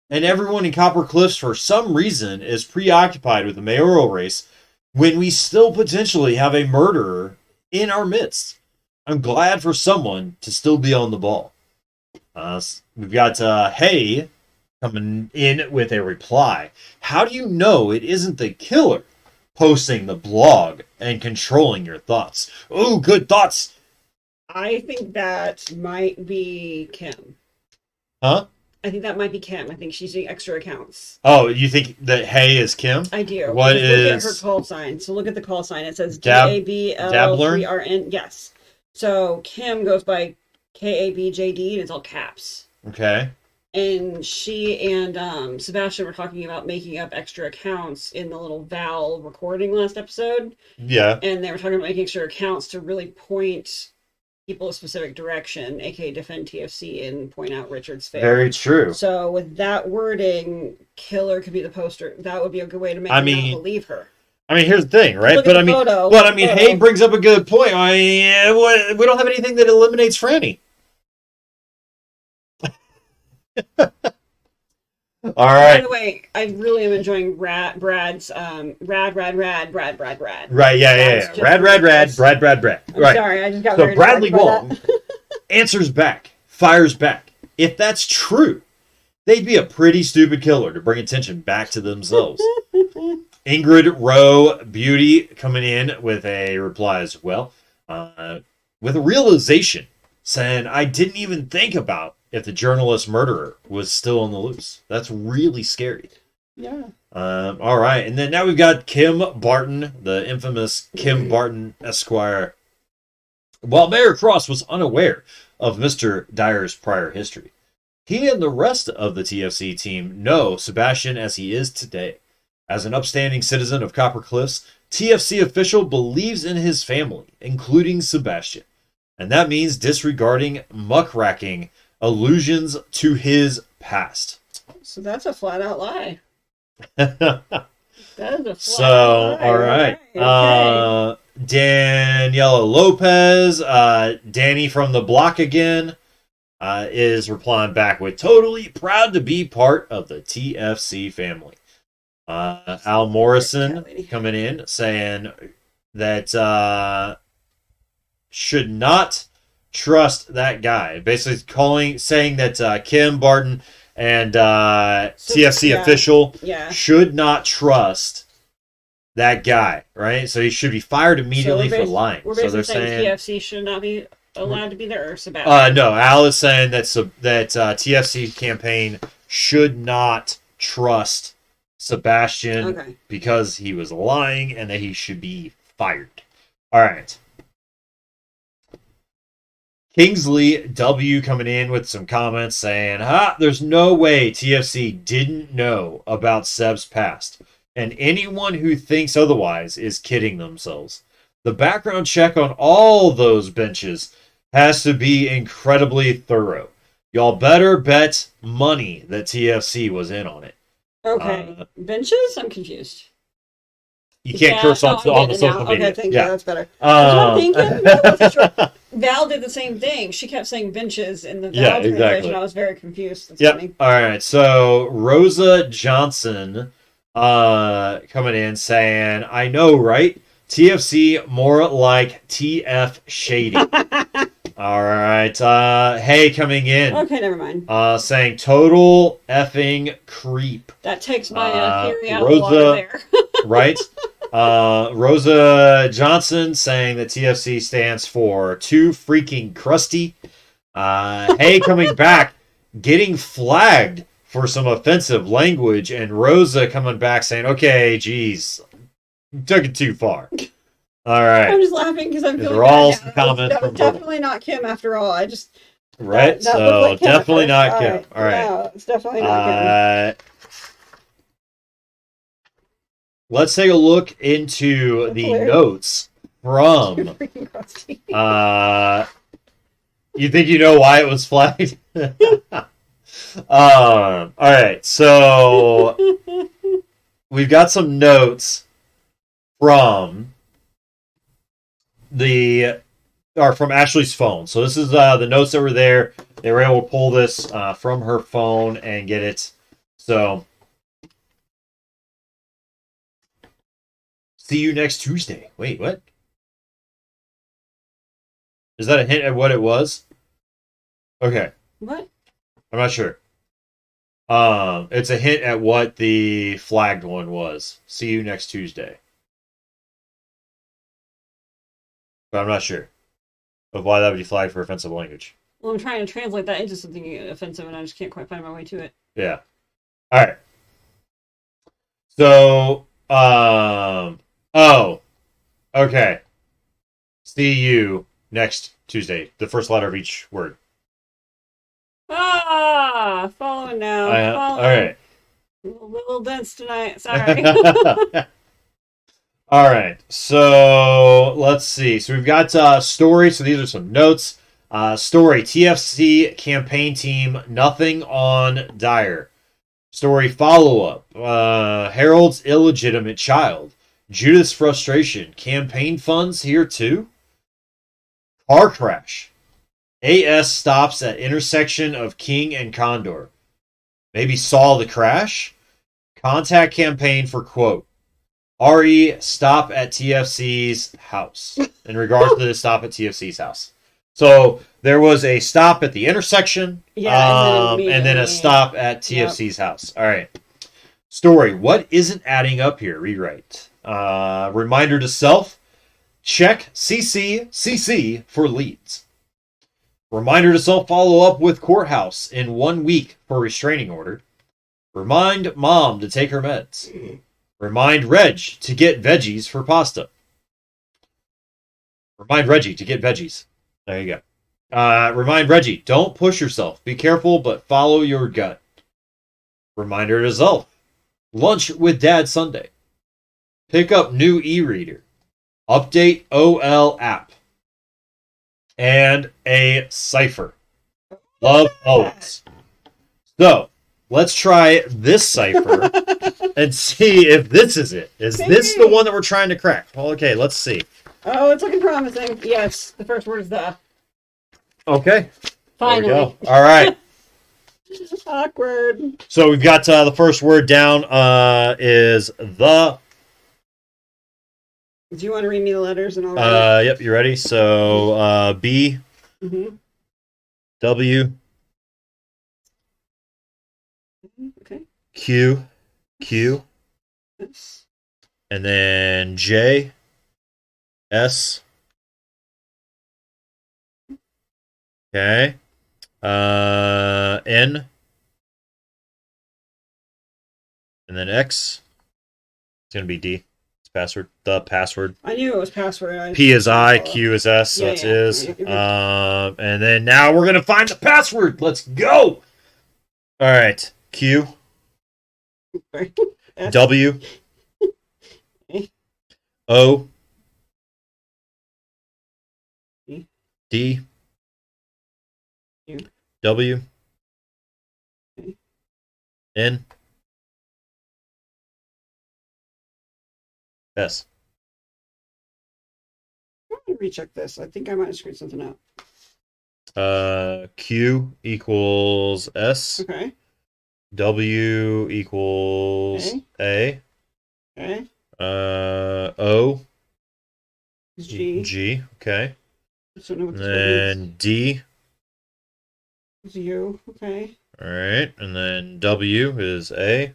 and everyone in Copper Cliffs, for some reason, is preoccupied with the mayoral race when we still potentially have a murderer in our midst. I'm glad for someone to still be on the ball. We've got Hey coming in with a reply. How do you know it isn't the killer posting the blog and controlling your thoughts? Oh, good thoughts. I think that might be Kim. Huh? I think that might be Kim. I think she's doing extra accounts. Oh, you think that Hey is Kim? I do. What is... Look at her call sign. So look at the call sign. It says Dabbler? DABL3RN. Yes. So Kim goes by KABJD, and it's all caps. Okay. And she and Sebastian were talking about making up extra accounts in the little Val recording last episode. Yeah. And they were talking about making extra accounts to really point people a specific direction, aka defend TFC and point out Richard's fail. Very true. So with that wording, killer could be the poster. That would be a good way to make them not believe her. I mean, here's the thing, right? Look at the photo. Hey brings up a good point. We don't have anything that eliminates Franny. All right. By the way, I really am enjoying Brad's Brad. Right, yeah. Just Brad. I'm Right. sorry, I just got So very Bradley distracted by Wong answers back, fires back. If that's true, they'd be a pretty stupid killer to bring attention back to themselves. Ingrid Rowe Beauty coming in with a reply as well, with a realization saying, I didn't even think about if the journalist murderer was still on the loose. That's really scary. Yeah. All right. And then now we've got Kim Barton, the infamous Kim Barton Esquire. While Mayor Cross was unaware of Mr. Dyer's prior history, he and the rest of the TFC team know Sebastian as he is today. As an upstanding citizen of Copper Cliffs, TFC official believes in his family, including Sebastian. And that means disregarding muckraking allusions to his past. So that's a flat out lie. That is a So, flag. all right. Okay. Daniela Lopez, Danny from the block again, is replying back with totally proud to be part of the TFC family. Al Morrison coming in saying that should not trust that guy. Basically saying that Kim Barton and TFC official should not trust that guy, right? So he should be fired immediately for lying. We're basically saying TFC should not be allowed to be there, or Sebastian? No, Al is saying that TFC campaign should not trust Sebastian because he was lying and that he should be fired. All right. Kingsley W coming in with some comments saying, there's no way TFC didn't know about Seb's past, and anyone who thinks otherwise is kidding themselves. The background check on all those benches has to be incredibly thorough. Y'all better bet money that TFC was in on it. Okay. Benches? I'm confused. You can't curse on the social media. Okay, thank you. That's better. I'm thinking, Val did the same thing. She kept saying benches in the Val translation. I was very confused. That's funny. All right. So Rosa Johnson coming in saying, I know, right? TFC more like TF Shady. All right. Hey, coming in. Okay, never mind. Saying total effing creep. That takes my theory out of the water there. Right? Rosa Johnson saying that TFC stands for too freaking crusty. Hey, coming back, getting flagged for some offensive language, and Rosa coming back saying, okay, geez, you took it too far. All right. I'm just laughing because I'm feeling all some comments that was definitely not Kim after all. I just... Right? That so, like definitely not Kim. All right. No, it's definitely not Kim. Let's take a look into the notes from. You think you know why it was flagged? All right, so we've got some notes from from Ashley's phone. So this is the notes that were there. They were able to pull this from her phone and get it. So. See you next Tuesday. Wait, what? Is that a hint at what it was? Okay. What? I'm not sure. It's a hint at what the flagged one was. See you next Tuesday. But I'm not sure of why that would be flagged for offensive language. Well, I'm trying to translate that into something offensive, and I just can't quite find my way to it. Yeah. All right. So, oh, okay. See you next Tuesday. The first letter of each word. Following now. All right. A little dense tonight. Sorry. All right. So let's see. So we've got story. So these are some notes. Story: TFC campaign team. Nothing on Dyer. Story follow-up. Harold's illegitimate child. Judith's frustration. Campaign funds here too? Car crash. AS stops at intersection of King and Condor. Maybe saw the crash? Contact campaign for quote. RE stop at TFC's house. In regards to the stop at TFC's house. So there was a stop at the intersection, and then a stop at TFC's house. All right. Story. What isn't adding up here? Rewrite. Reminder to self. Check CC for leads. Reminder to self follow up with courthouse in 1 week for restraining order. Remind mom to take her meds. Remind Reg to get veggies for pasta. Remind Reggie to get veggies. There you go. Remind Reggie, don't push yourself. Be careful, but follow your gut. Reminder to self. Lunch with Dad Sunday. Pick up new e-reader. Update OL app. And a cipher. Love always. So, let's try this cipher and see if this is it. Is this the Maybe. one that we're trying to crack? Well, okay, let's see. Oh, it's looking promising. Yes, the first word is the. Okay. There we Finally. go. All right. Awkward. So we've got the first word down is the. Do you want to read me the letters and all that? Yep, you ready? So B, Mm-hmm. W, Okay. Q, Q, Yes. and then J, S. Okay. N, and then X. It's gonna be D. It's password. The password. I knew it was password. P is I, Q is S, so Yeah, it's yeah. is. You're good. And then now we're gonna find the password. Let's go. All right. Q, Sorry. S. W, Okay. O, D. D, Q. W, Okay. N, S. I'm gonna recheck this. I think I might have screwed something up. Q equals S. Okay. W equals A. Okay. O, It's G. G. Okay. I don't know what And this word means. then D. It's U. Okay. All right. And then W is A.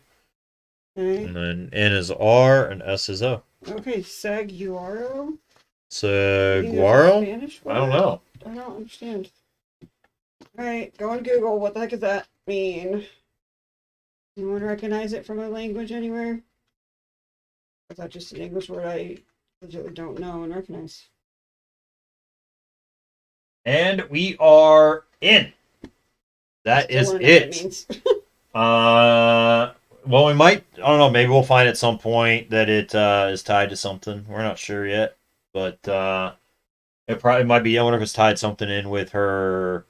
Okay. And then N is R. And S is O. Okay. Saguaro. Saguaro? Spanish word? I don't know. I don't understand. All right. Go on Google. What the heck does that mean? Anyone recognize it from a language anywhere? Or is that just an English word I legitimately don't know and recognize? And we are in. That Still is wanna know what it. means. Well, we might. I don't know. Maybe we'll find at some point that it is tied to something. We're not sure yet, but it probably might be. I wonder if it's tied something in with her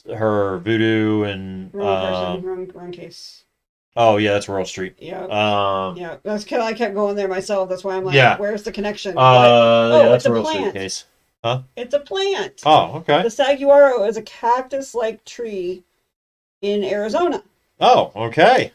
voodoo and Wrong person. Wrong case. oh yeah, that's Rural Street. Yeah. Um, Yeah. That's kind of, I kept going there myself. That's why I'm like, Yeah. where's the connection? yeah, that's it's a Rural Street plant. case. It's a plant. Oh, okay. The saguaro is a cactus-like tree in Arizona. Oh, okay.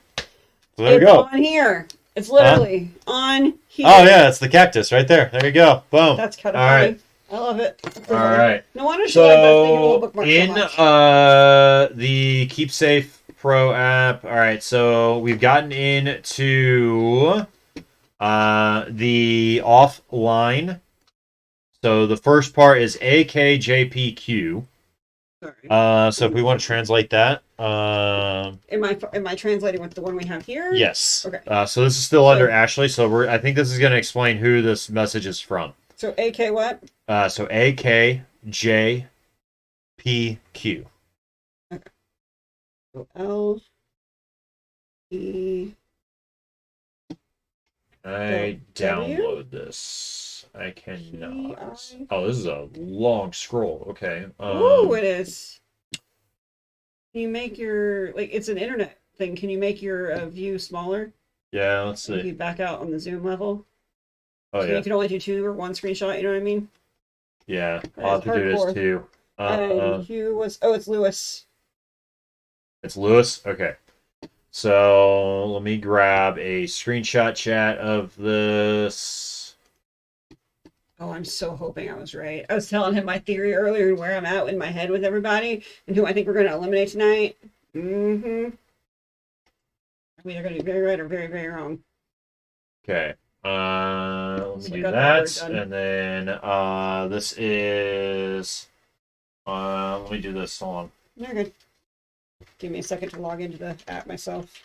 So there we It's go. on here. It's literally on here. Oh yeah, it's the cactus right there. There you go. Boom. That's kind of All funny. right. I love it. All right. No wonder she liked that thing in a little So bookmark in so much. the Keep Safe Pro app, all right. So we've gotten into the offline. So the first part is AKJPQ. Sorry. So if we want to translate that, Am I translating with the one we have here? yes. Okay. So this is still under Ashley. So I think this is going to explain who this message is from. So AK what? So AKJPQ. So L E. I W? download this. I cannot. P-I- Oh, this is a long scroll. Okay. Ooh, it is. Can you make your it's an internet thing? Can you make your view smaller? Yeah, let's If see. you back out on the zoom level. Oh So yeah. you can only do two or one screenshot. You know what I mean? Yeah, I'll have to do this too. And Hugh was. Oh, it's Lewis. It's Lewis. Okay. So let me grab a screenshot chat of this. Oh, I'm so hoping I was right. I was telling him my theory earlier and where I'm at in my head with everybody and who I think we're going to eliminate tonight. Mm-hmm. I'm either going to be very right or very, very wrong. Okay. Let me So I do got that, that word done. and then this is. Let me do this. Hold on. You're good. Give me a second to log into the app myself.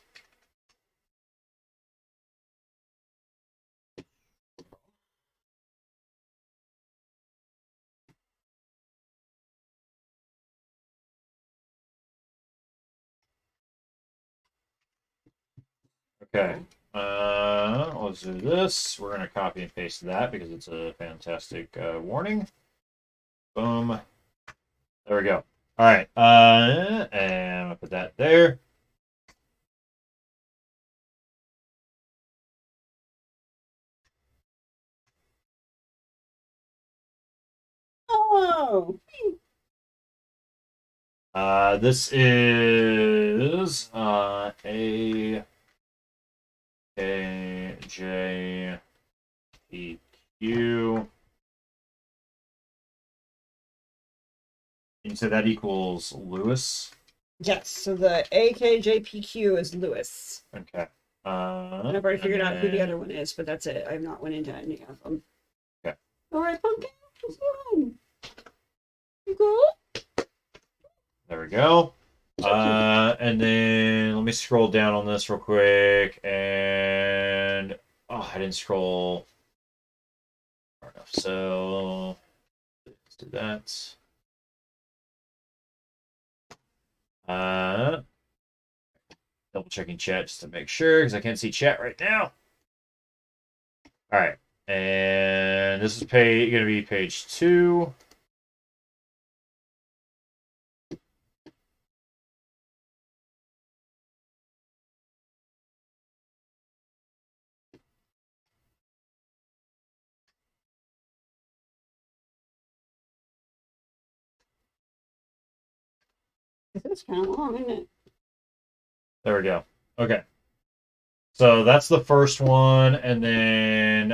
Okay. Let's do this. We're gonna copy and paste that because it's a fantastic warning. Boom. There we go. All right. And I'll put that there. Oh, This is A K J E Q. And so that equals Lewis. yes. So the AKJPQ is Lewis. Okay. And I've already figured out who the other one is, but that's it. I've not went into any of them. Okay. All right, Pumpkin, what's going on? You good? There we go. And then let me scroll down on this real quick. And I didn't scroll far enough. So let's do that. Double checking chat just to make sure because I can't see chat right now. All right, and this is going to be page 2. This is kind of long, isn't it? There we go. Okay. So that's the first one, and then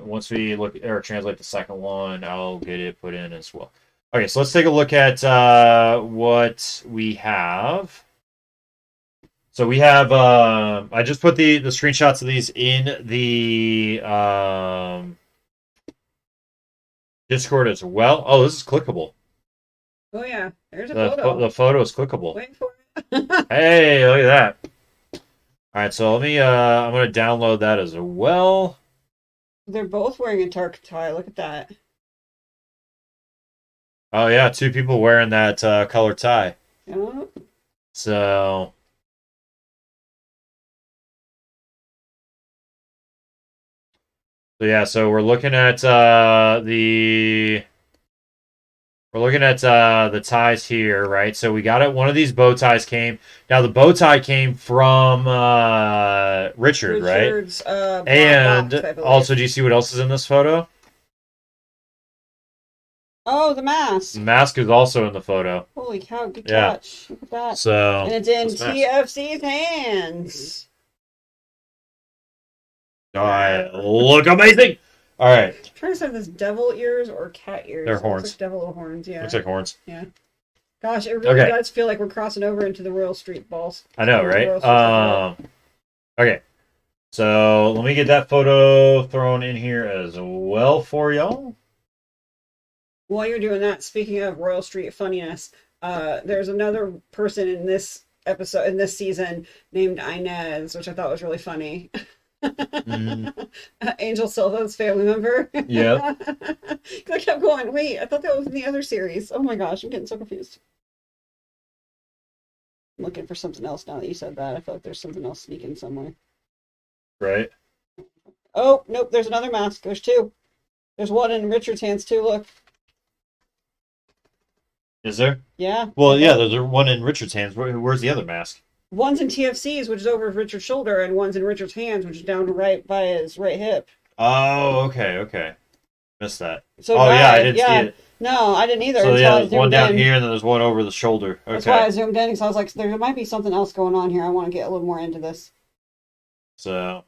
once we look or translate the second one, I'll get it put in as well. Okay, so let's take a look at what we have. So we have I just put the screenshots of these in the Discord as well. Oh, this is clickable. Oh yeah, there's a photo. The photo is clickable. Wait for it. Hey, look at that. All right, so let me I'm going to download that as well. They're both wearing a dark tie. Look at that. Oh yeah, 2 people wearing that color tie. Yeah. So yeah, so we're looking at the ties here, right? So we got it. One of these bow ties came. Now the bow tie came from Richard, Richard's, right? And box, also, do you see what else is in this photo? Oh, the mask. The mask is also in the photo. Holy cow! Good catch. Look at that. So and it's in TFC's hands. Look amazing. All right. I'm trying to say this devil ears or cat ears. They're horns. Looks like devil horns. Yeah. Looks like horns. Yeah. Gosh, it really does feel like we're crossing over into the Royal Street balls. I know, right? Okay. So let me get that photo thrown in here as well for y'all. While you're doing that, speaking of Royal Street funniness, there's another person in this episode, in this season, named Inez, which I thought was really funny. Angel Silva's family member. Yeah. I kept going, wait, I thought that was in the other series. Oh my gosh, I'm getting so confused. I'm looking for something else now that you said that. I feel like there's something else sneaking somewhere. Right. Oh, nope, there's another mask. There's 2. There's one in Richard's hands too, look. Is there? Yeah. Well, yeah, there's one in Richard's hands. Where's the other mask? One's in TFC's, which is over Richard's shoulder, and one's in Richard's hands, which is down right by his right hip. Oh, okay. Missed that. So I didn't see it. No, I didn't either. So yeah, there's one down here, and then there's one over the shoulder. Okay. That's why I zoomed in, because I was like, there might be something else going on here. I want to get a little more into this. So.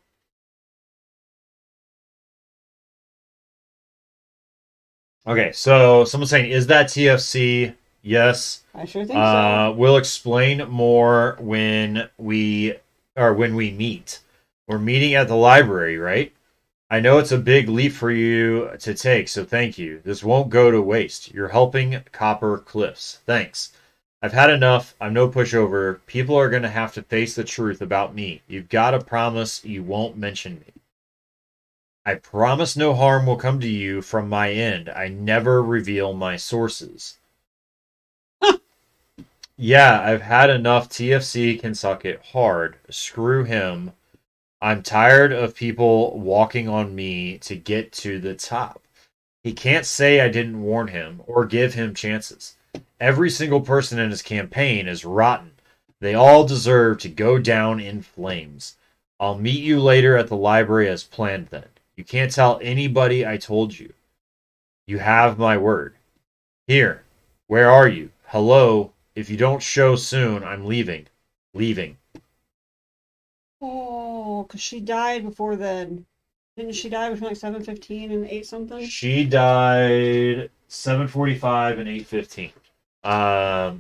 Okay, so someone's saying, is that TFC? Yes. I sure think so. We'll explain more when we meet. We're meeting at the library, right? I know it's a big leap for you to take, so thank you. This won't go to waste. You're helping Copper Cliffs. Thanks. I've had enough. I'm no pushover. People are going to have to face the truth about me. You've got to promise you won't mention me. I promise no harm will come to you from my end. I never reveal my sources. Yeah, I've had enough. TFC can suck it hard. Screw him. I'm tired of people walking on me to get to the top. He can't say I didn't warn him or give him chances. Every single person in his campaign is rotten. They all deserve to go down in flames. I'll meet you later at the library as planned then. You can't tell anybody I told you. You have my word. Here. Where are you? Hello. If you don't show soon, I'm leaving. Leaving. Oh, because she died before then. Didn't she die between like 7:15 and 8 something? She died 7:45 and 8:15.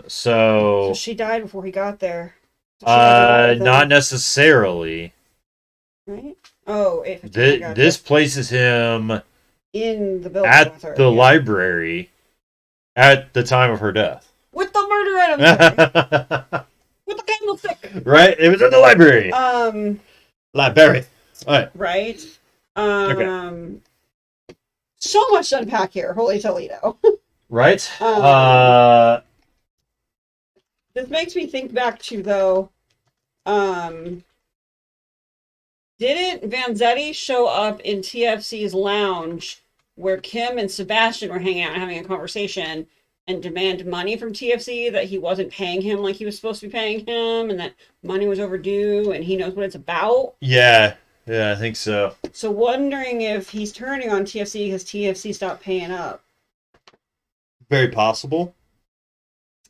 So So she died before he got there. So she wasn't alive not then, necessarily. right? Oh, 8:15, I This gotcha. places him In the building at with her, the yeah. library at the time of her death. With the murder item, with the candlestick. Right? It was in the library. Um, Library. All right. right. Okay. Um, so much to unpack here. Holy Toledo. Right? Um, this makes me think back to though. Um, didn't Vanzetti show up in TFC's lounge where Kim and Sebastian were hanging out and having a conversation and demand money from TFC that he wasn't paying him like he was supposed to be paying him and that money was overdue and he knows what it's about? Yeah. Yeah, I think so. So wondering if he's turning on TFC because TFC stopped paying up. Very possible.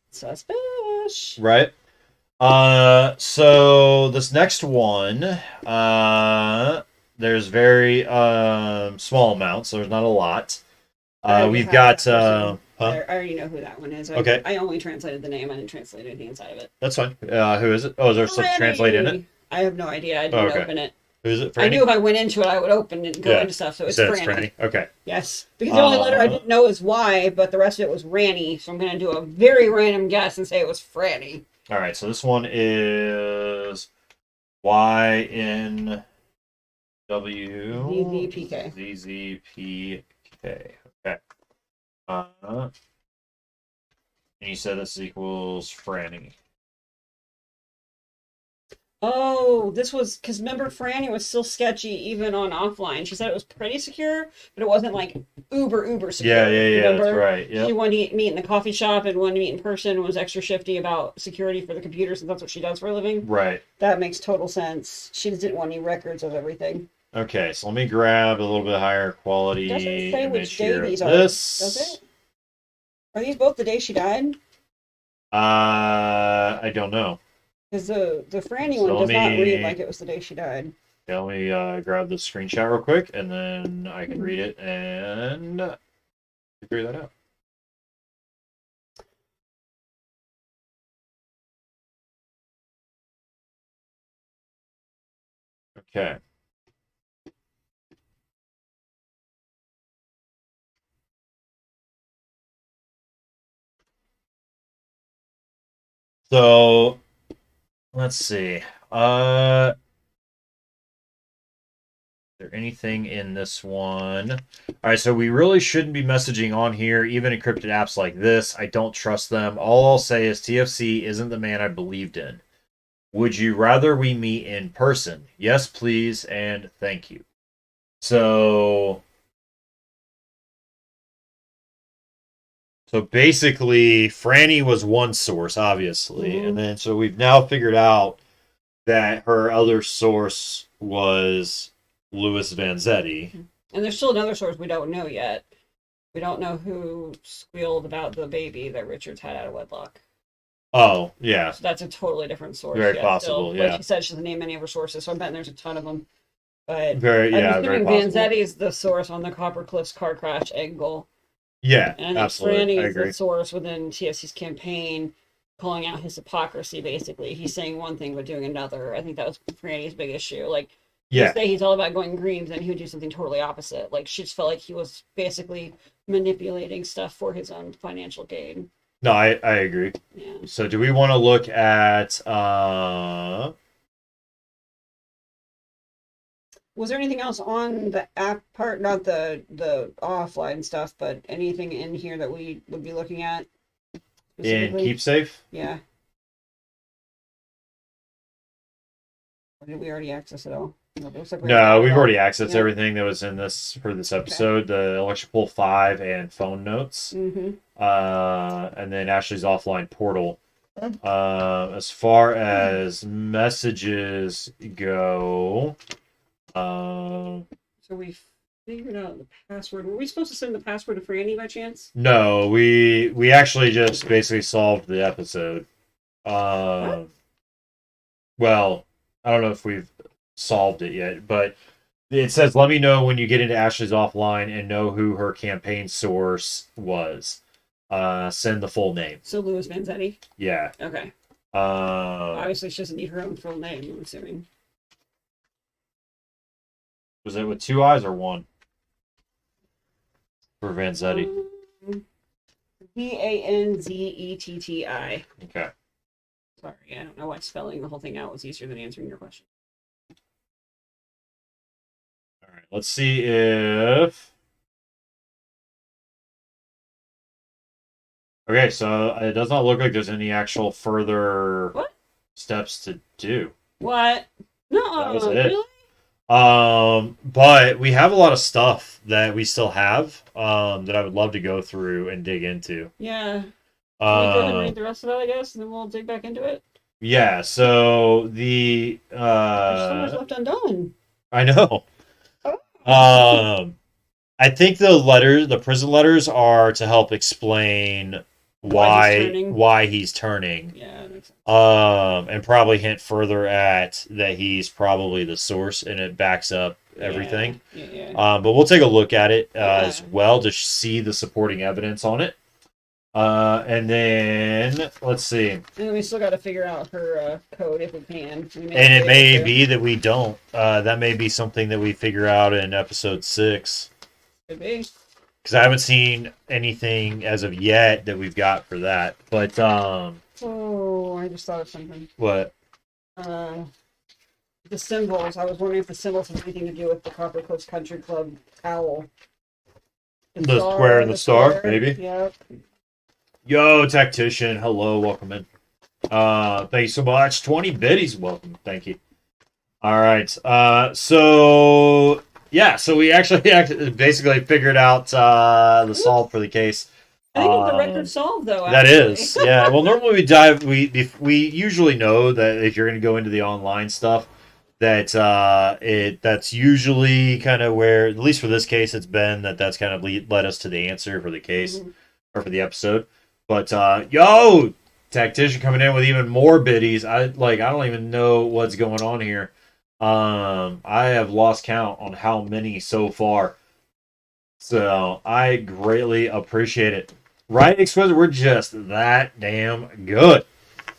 Suspicious. Right? So this next one, there's very small amounts, so there's not a lot. I already We've have got that person. huh? I already know who that one is. Okay, I only translated the name. I didn't translate anything inside of it. that's fine. Who is it? Oh, is there stuff to translate in it? Franny! I have no idea. I Oh, didn't okay. open it. Who is it? I knew Franny? if I went into it, I would open it and go Yeah. into stuff. So You it's said it's Franny. Franny. Okay. Yes, because the only letter I didn't know is Y, but the rest of it was Ranny. So I'm going to do a very random guess and say it was Franny. All right. So this one is YNW ZZPK. ZZPK. Okay. And you said this equals Franny. Oh, this was because remember Franny was still sketchy even on offline. She said it was pretty secure, but it wasn't like uber Yeah, secure. yeah, yeah. That's Remember? right. She Yep. wanted to meet in the coffee shop and wanted to meet in person and was extra shifty about security for the computers and that's what she does for a living. Right. That makes total sense. She just didn't want any records of everything. Okay, so let me grab a little bit higher It doesn't quality say image which day here these of are, does this. it? Are these both the day she died? I don't know. Because the Franny So one let does not read me like it was the day she died. yeah, let me grab the screenshot real quick, and then I can read it and figure that out. Okay. So let's see. Is there anything in this one? All right, so we really shouldn't be messaging on here, even encrypted apps like this. I don't trust them. All I'll say is TFC isn't the man I believed in. Would you rather we meet in person? Yes, please, and thank you. So, so basically, Franny was one source, obviously, and Mm-hmm. then so we've now figured out that her other source was Louis Vanzetti. And there's still another source we don't know yet. We don't know who squealed about the baby that Richards had out of wedlock. Oh, yeah, So that's a totally different source. very Yeah, possible. still, like Yeah, she said, she doesn't name any of her sources, so I'm betting there's a ton of them. But I'm very assuming possible. Vanzetti is the source on the Copper Cliffs car crash angle. Yeah, And I think absolutely. Franny I is the agree. source within TFC's campaign, calling out his hypocrisy, basically. He's saying one thing but doing another. I think that was Franny's big issue. Like, he would Yeah, say he's all about going green, but then he would do something totally opposite. Like, she just felt like he was basically manipulating stuff for his own financial gain. no, I agree. Yeah. So, do we want to look at Was there anything else on the app part, not the offline stuff, but anything in here that we would be looking at in specifically? Keep Safe? Yeah. Or did we already access it all? No, it looks like we already No, got it we've all. already accessed Yeah. everything that was in this for this Okay. episode. The electric pole 5 and phone notes. Mm-hmm. And then Ashley's offline portal. As far as messages go, So we Figured out the password. Were we supposed to send the password to Franny by chance? No, we actually just basically solved the episode. What? Well, I don't know if we've solved it yet, but it says, "Let me know when you get into Ashley's offline and know who her campaign source was. Send the full name." So Louis Vanzetti? Yeah. Okay. Uh, Obviously, she doesn't need her own full name, I'm assuming. was it with two eyes or one for Vanzetti? Vanzetti. Okay. Sorry, I don't know why spelling the whole thing out was easier than answering your question. All right. Let's see if. Okay, so it does not look like there's any actual further What? steps to do. What? No, That was it. really? But we have a lot of stuff that we still have, that I would love to go through and dig into. Yeah. Can we go ahead and read Um, the rest of it, I guess, and then we'll dig back into it? yeah, so the, There's so much left undone. I know. Oh. I think the prison letters are to help explain why he's turning. Yeah, that makes sense. And probably hint further at that he's probably the source, and it backs up everything. Yeah. But we'll take a look at it Yeah. as well to see the supporting evidence on it. And then let's see. And then we still got to figure out her code if we can. And it may be that we don't. That may be something that we figure out in episode 6. Could be. Because I haven't seen anything as of yet that we've got for that. But Oh, I just thought of something. what? The symbols. I was wondering if the symbols have anything to do with the Copper Cliffs Country Club owl. The square and the star, maybe? Yep. Yo, tactician. Hello, welcome in. Thank you so much. 20 biddies, welcome. Thank you. All right. So we actually basically figured out the solve for the case. I think it's the record solved, though. That actually. is, yeah. Well, normally we usually know that if you're going to go into the online stuff, that that's usually kind of where, at least for this case, it's been that's kind of led us to the answer for the case or for the episode. But yo, tactician coming in with even more biddies. I don't even know what's going on here. I have lost count on how many so far. So I greatly appreciate it. Right, Exquisite, we're just that damn good.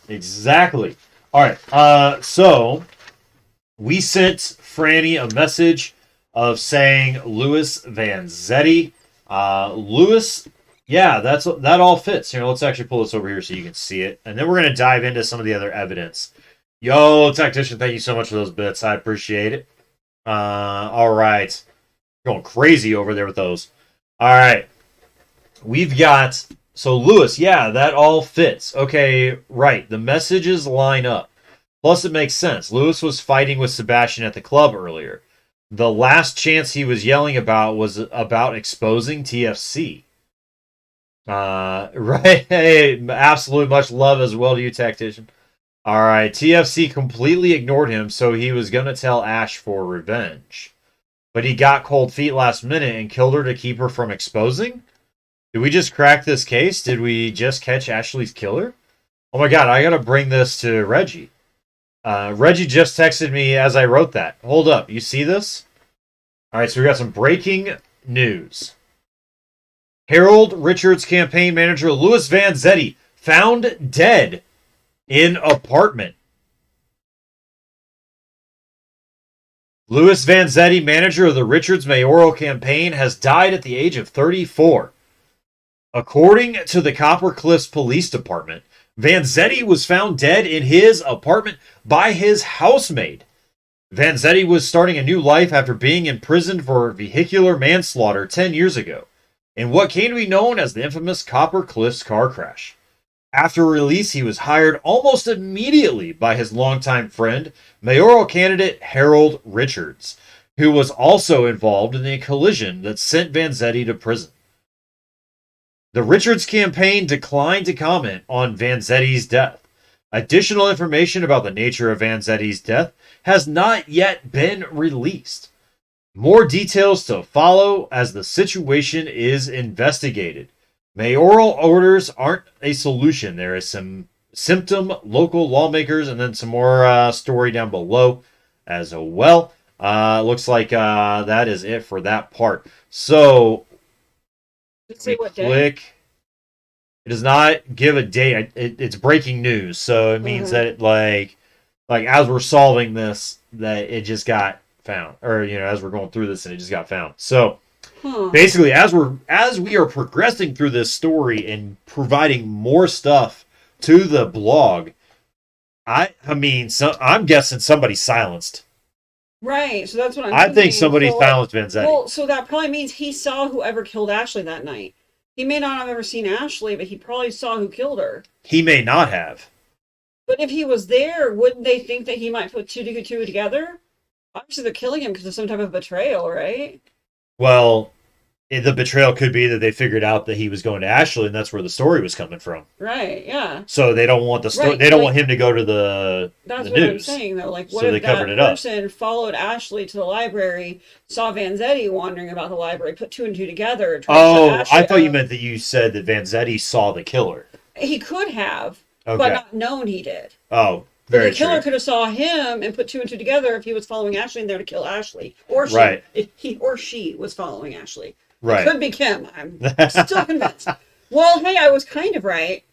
Exactly. All right. So we sent Franny a message of saying Louis Vanzetti. Louis, yeah, that all fits. Here, let's actually pull this over here so you can see it, and then we're gonna dive into some of the other evidence. Yo, tactician, thank you so much for those bits. I appreciate it. All right, going crazy over there with those. All right. We've got, so Lewis, yeah, that all fits. Okay, right. The messages line up. Plus, it makes sense. Lewis was fighting with Sebastian at the club earlier. The last chance he was yelling about was about exposing TFC. Right. Hey, absolute much love as well to you, tactician. All right. TFC completely ignored him, so he was going to tell Ash for revenge. But he got cold feet last minute and killed her to keep her from exposing? Did we just crack this case? Did we just catch Ashley's killer? Oh my god, I gotta bring this to Reggie. Reggie just texted me as I wrote that. Hold up, you see this? Alright, so we got some breaking news. Harold Richards campaign manager Louis Vanzetti found dead in apartment. Louis Vanzetti, manager of the Richards mayoral campaign, has died at the age of 34. According to the Copper Cliffs Police Department, Vanzetti was found dead in his apartment by his housemaid. Vanzetti was starting a new life after being imprisoned for vehicular manslaughter 10 years ago, in what came to be known as the infamous Copper Cliffs car crash. After release, he was hired almost immediately by his longtime friend, mayoral candidate Harold Richards, who was also involved in the collision that sent Vanzetti to prison. The Richards campaign declined to comment on Vanzetti's death. Additional information about the nature of Vanzetti's death has not yet been released. More details to follow as the situation is investigated. Mayoral orders aren't a solution. There is some symptom local lawmakers, and then some more story down below as well. Looks like that is it for that part. So, Let's say what day? click. It does not give a date. It's breaking news, so it means that like as we're solving this, that it just got found, or as we're going through this, and it just got found. So basically, as we are progressing through this story and providing more stuff to the blog, I'm guessing somebody silenced. Right, so that's what I'm I think thinking. somebody So, silenced Vanzetti. well, so that probably means he saw whoever killed Ashley that night. He may not have ever seen Ashley, but he probably saw who killed her. He may not have. But if he was there, wouldn't they think that he might put two to two together? Obviously, they're killing him because of some type of betrayal, right? Well, the betrayal could be that they figured out that he was going to Ashley, and that's where the story was coming from. Right, yeah. So they don't want the story. Right, They don't like, want him to go to the That's the what I'm news. saying, though. Like, what So they if covered that it up. person followed Ashley to the library, saw Vanzetti wandering about the library, put two and two together? Tried to Oh, shut Ashley I thought you up? meant that you said that Vanzetti saw the killer. He could have, Okay. but not known he did. Oh, But very the killer true. could have saw him and put two and two together if he was following Ashley in there to kill Ashley, or she, Right. if he or she was following Ashley. Right. It could be Kim. I'm still convinced. Well, hey, I was kind of right.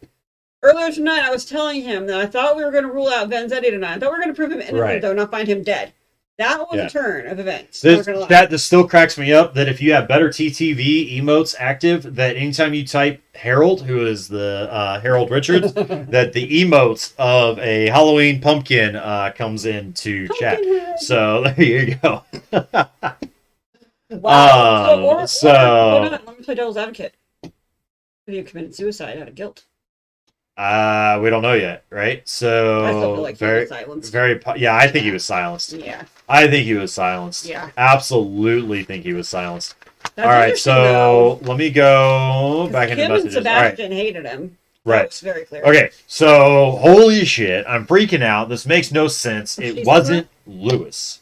Earlier tonight, I was telling him that I thought we were going to rule out Vanzetti tonight. I thought we were going to prove him innocent, Right. though, not find him dead. That was Yeah. a turn of events. I'm not gonna lie. This still cracks me up that if you have better TTV emotes active, that anytime you type Harold, who is the Harold Richards, that the emotes of a Halloween pumpkin comes into chat. Pumpkinhead. So there you go. Wow. So- Hold on, let me play devil's advocate. Have you committed suicide out of guilt? We don't know yet, right? So I still feel like he was silenced. yeah, I think he was silenced. Yeah. I think he was silenced. Yeah. Absolutely think he was silenced. That's All right, interesting, so let me go though, back 'cause into Kim messages. and All right, Sebastian hated him. Right. That was very clear. okay. So holy shit, I'm freaking out. This makes no sense. Did she It say wasn't Lewis.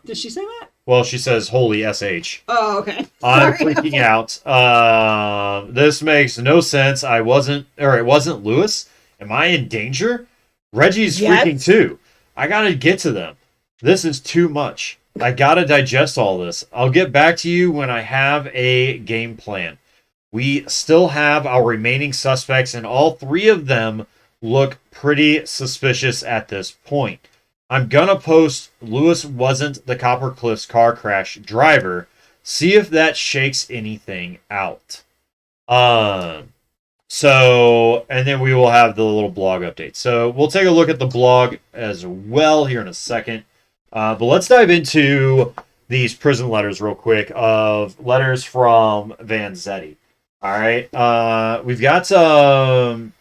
Did she say that? Well, she says holy sh. Oh, okay. I'm Sorry. freaking out. This makes no sense. It wasn't Lewis. Am I in danger? Reggie's Yes. freaking too. I gotta get to them. This is too much. I gotta digest all this. I'll get back to you when I have a game plan. We still have our remaining suspects, and all three of them look pretty suspicious at this point. I'm gonna post Lewis wasn't the Copper Cliffs car crash driver. See if that shakes anything out. So, and then we will have the little blog update. So we'll take a look at the blog as well here in a second. But let's dive into these prison letters real quick of letters from Vanzetti. All right. We've got some.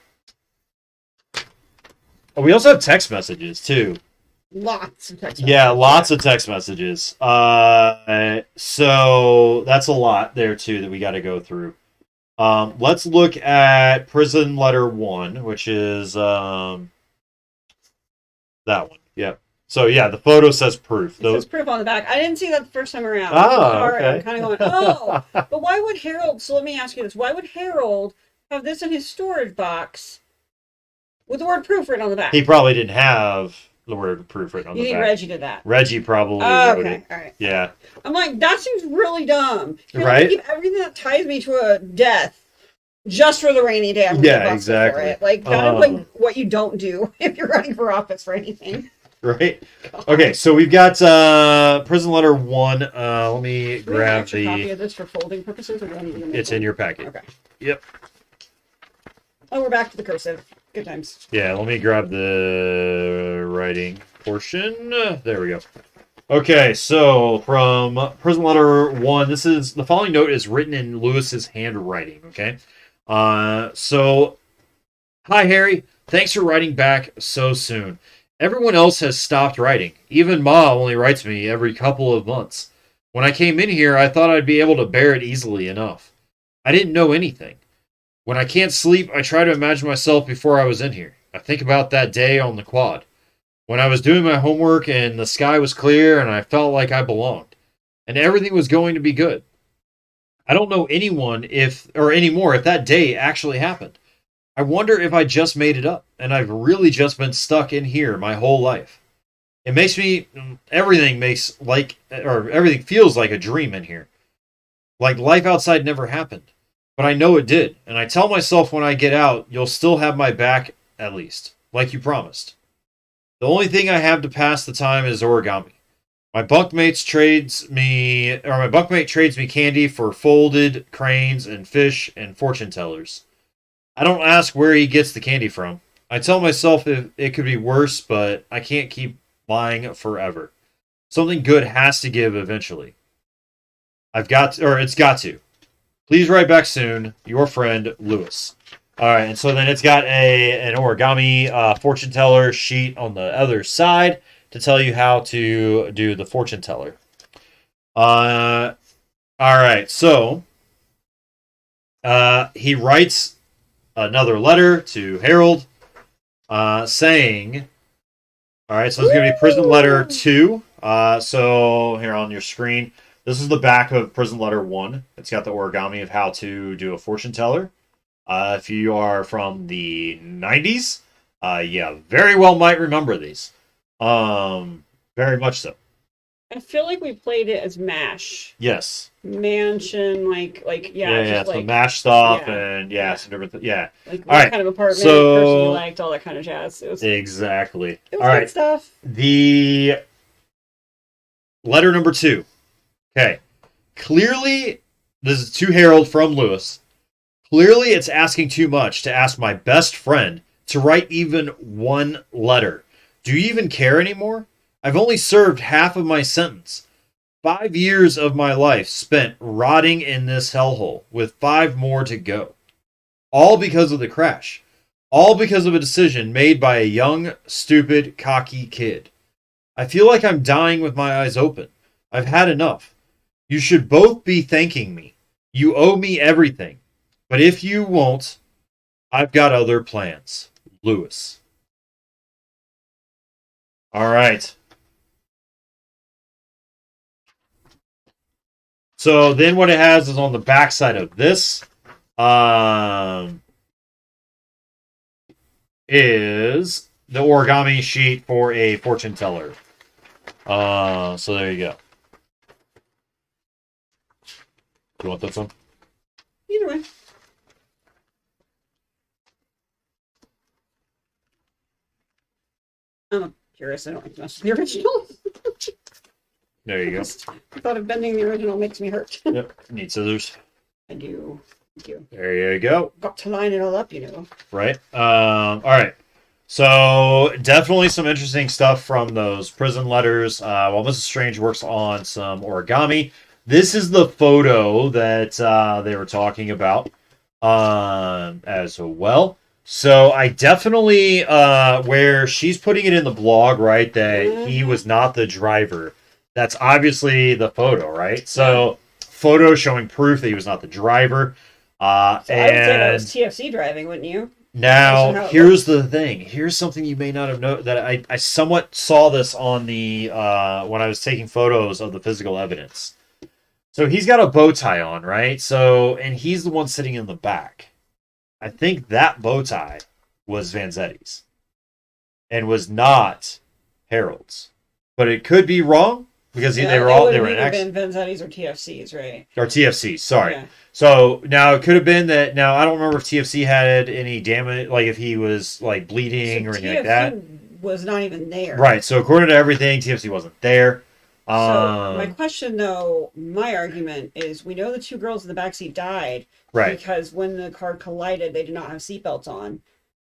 We also have text messages too. Lots of text. Yeah, lots of text messages. So that's a lot there too that we got to go through. Let's look at prison letter 1, which is that one. Yep. So yeah, the photo says proof. It says proof on the back. I didn't see that the first time around. Oh, Sorry, okay. I'm kind of going, oh. But why would Harold, so let me ask you this. Why would Harold have this in his storage box with the word proof written on the back? He probably didn't have the word proof written on You the think back. Reggie did that? Reggie probably Oh, wrote okay, it. all right. Yeah. I'm like, that seems really dumb. You're Right? Like, keep everything that ties me to a death just for the rainy day. I'm gonna Yeah, get busted exactly. For it. Like, that is like what you don't do if you're running for office for anything. Right? Okay, so we've got prison letter 1. Let me Do we have an grab extra copy the... of this for folding purposes? Or do I need to make It's one? in your packet. Okay. Yep. Oh, we're back to the cursive. Good times. Yeah, let me grab the writing portion. There we go. Okay, so from prison letter 1, this is the following note is written in Lewis's handwriting. Okay, so hi Harry, thanks for writing back so soon. Everyone else has stopped writing. Even Ma only writes me every couple of months. When I came in here, I thought I'd be able to bear it easily enough. I didn't know anything. When I can't sleep, I try to imagine myself before I was in here. I think about that day on the quad. When I was doing my homework and the sky was clear and I felt like I belonged. and everything was going to be good. I don't know anyone anymore if that day actually happened. I wonder if I just made it up and I've really just been stuck in here my whole life. It makes me everything feels like a dream in here. Like life outside never happened. But I know it did, and I tell myself when I get out, you'll still have my back at least, like you promised. The only thing I have to pass the time is origami. My bunkmate trades me candy for folded cranes and fish and fortune tellers. I don't ask where he gets the candy from. I tell myself it could be worse, but I can't keep lying forever. Something good has to give eventually. It's got to. Please write back soon. Your friend, Lewis. All right, and so then it's got an origami fortune teller sheet on the other side to tell you how to do the fortune teller. All right, so he writes another letter to Harold saying, all right, so it's going to be prison letter 2. So here on your screen, this is the back of prison letter 1. It's got the origami of how to do a fortune teller. If you are from the 90s, yeah, very well might remember these. Very much so. I feel like we played it as MASH. Yes. Mansion, Yeah, just some MASH stuff yeah, and some different like all what right. kind of apartment, So person you liked, all that kind of jazz. Exactly. It was all good right. stuff. The letter number 2. Okay. Clearly, this is to Harold from Lewis. Clearly, it's asking too much to ask my best friend to write even one letter. Do you even care anymore? I've only served half of my sentence. 5 years of my life spent rotting in this hellhole, with 5 more to go. All because of the crash. All because of a decision made by a young, stupid, cocky kid. I feel like I'm dying with my eyes open. I've had enough. You should both be thanking me. You owe me everything. But if you won't, I've got other plans. Lewis. All right. So then what it has is on the backside of this is the origami sheet for a fortune teller. So there you go. You want that one? Either way. I'm curious. I don't like to mess with the original. There you go. I thought of bending the original makes me hurt. Yep. Need scissors. I do. Thank you. There you go. Got to line it all up, Right. All right. So definitely some interesting stuff from those prison letters. While Mrs. Strange works on some origami, this is the photo that they were talking about as well. So I definitely where she's putting it in the blog, right, that he was not the driver. That's obviously the photo, right? So photo showing proof that he was not the driver. So I would say that was TFC driving, wouldn't you? Now, here's the thing. Here's something you may not have known that I somewhat saw this on the when I was taking photos of the physical evidence. So he's got a bow tie on, right? So and he's the one sitting in the back. I think that bow tie was Vanzetti's and was not Harold's. But it could be wrong because they were in been Vanzetti's or TFC's, right? Or TFC's, sorry. Yeah. So now it could have been that. Now I don't remember if TFC had any damage, like if he was like bleeding or anything like that. Was not even there. Right. So according to everything, TFC wasn't there. So my question, though, my argument is, we know the 2 girls in the backseat died, right? Because when the car collided, they did not have seatbelts on.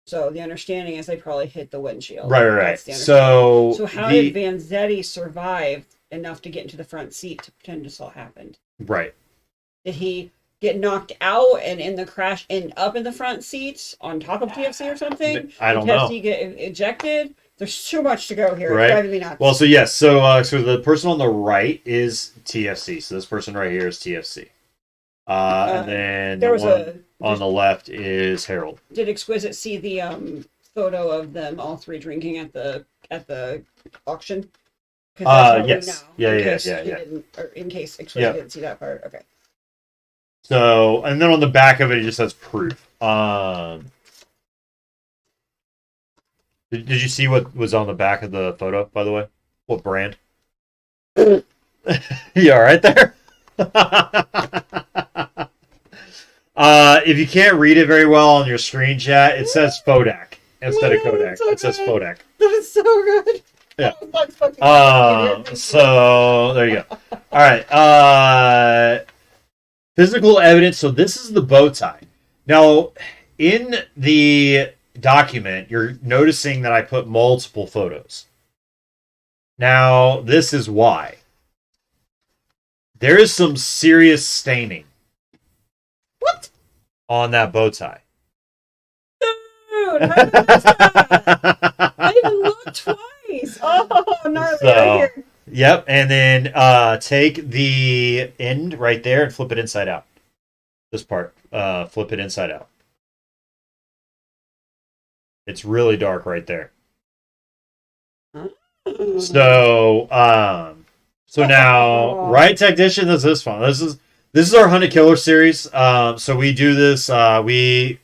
So the understanding is they probably hit the windshield. Right. So how did Vanzetti survive enough to get into the front seat to pretend this all happened? Right. Did he get knocked out and in the crash end up in the front seat on top of TFC or something? I don't know. Did TFC get ejected? There's too much to go here. Right. It's driving me nuts. Well, so yes. So the person on the right is TFC. So this person right here is TFC. And then there was on the left is Harold. Did Exquisite see the photo of them all 3 drinking at the auction? Because that's how we know. Yes. Yeah, In yeah, case yeah, he yeah. didn't, or in case X-Ray Yep. didn't see that part. Okay. So, and then on the back of it, it just says proof. Did you see what was on the back of the photo, by the way? What brand? You all right there? If you can't read it very well on your screen chat, it says Fodak instead of Kodak. So It says good. Fodak. That is so good. Yeah. Fucking So there you go. All right. Physical evidence. So this is the bow tie. Now, in the document, you're noticing that I put multiple photos. Now, this is why. There is some serious staining. What? On that bow tie. Dude, how did I miss that? I even looked twice. Oh, gnarly right here. Yep, and then take the end right there and flip it inside out. This part, flip it inside out. It's really dark right there. So now, right technician is this one. This is our Hunted Killer series. So we do this. We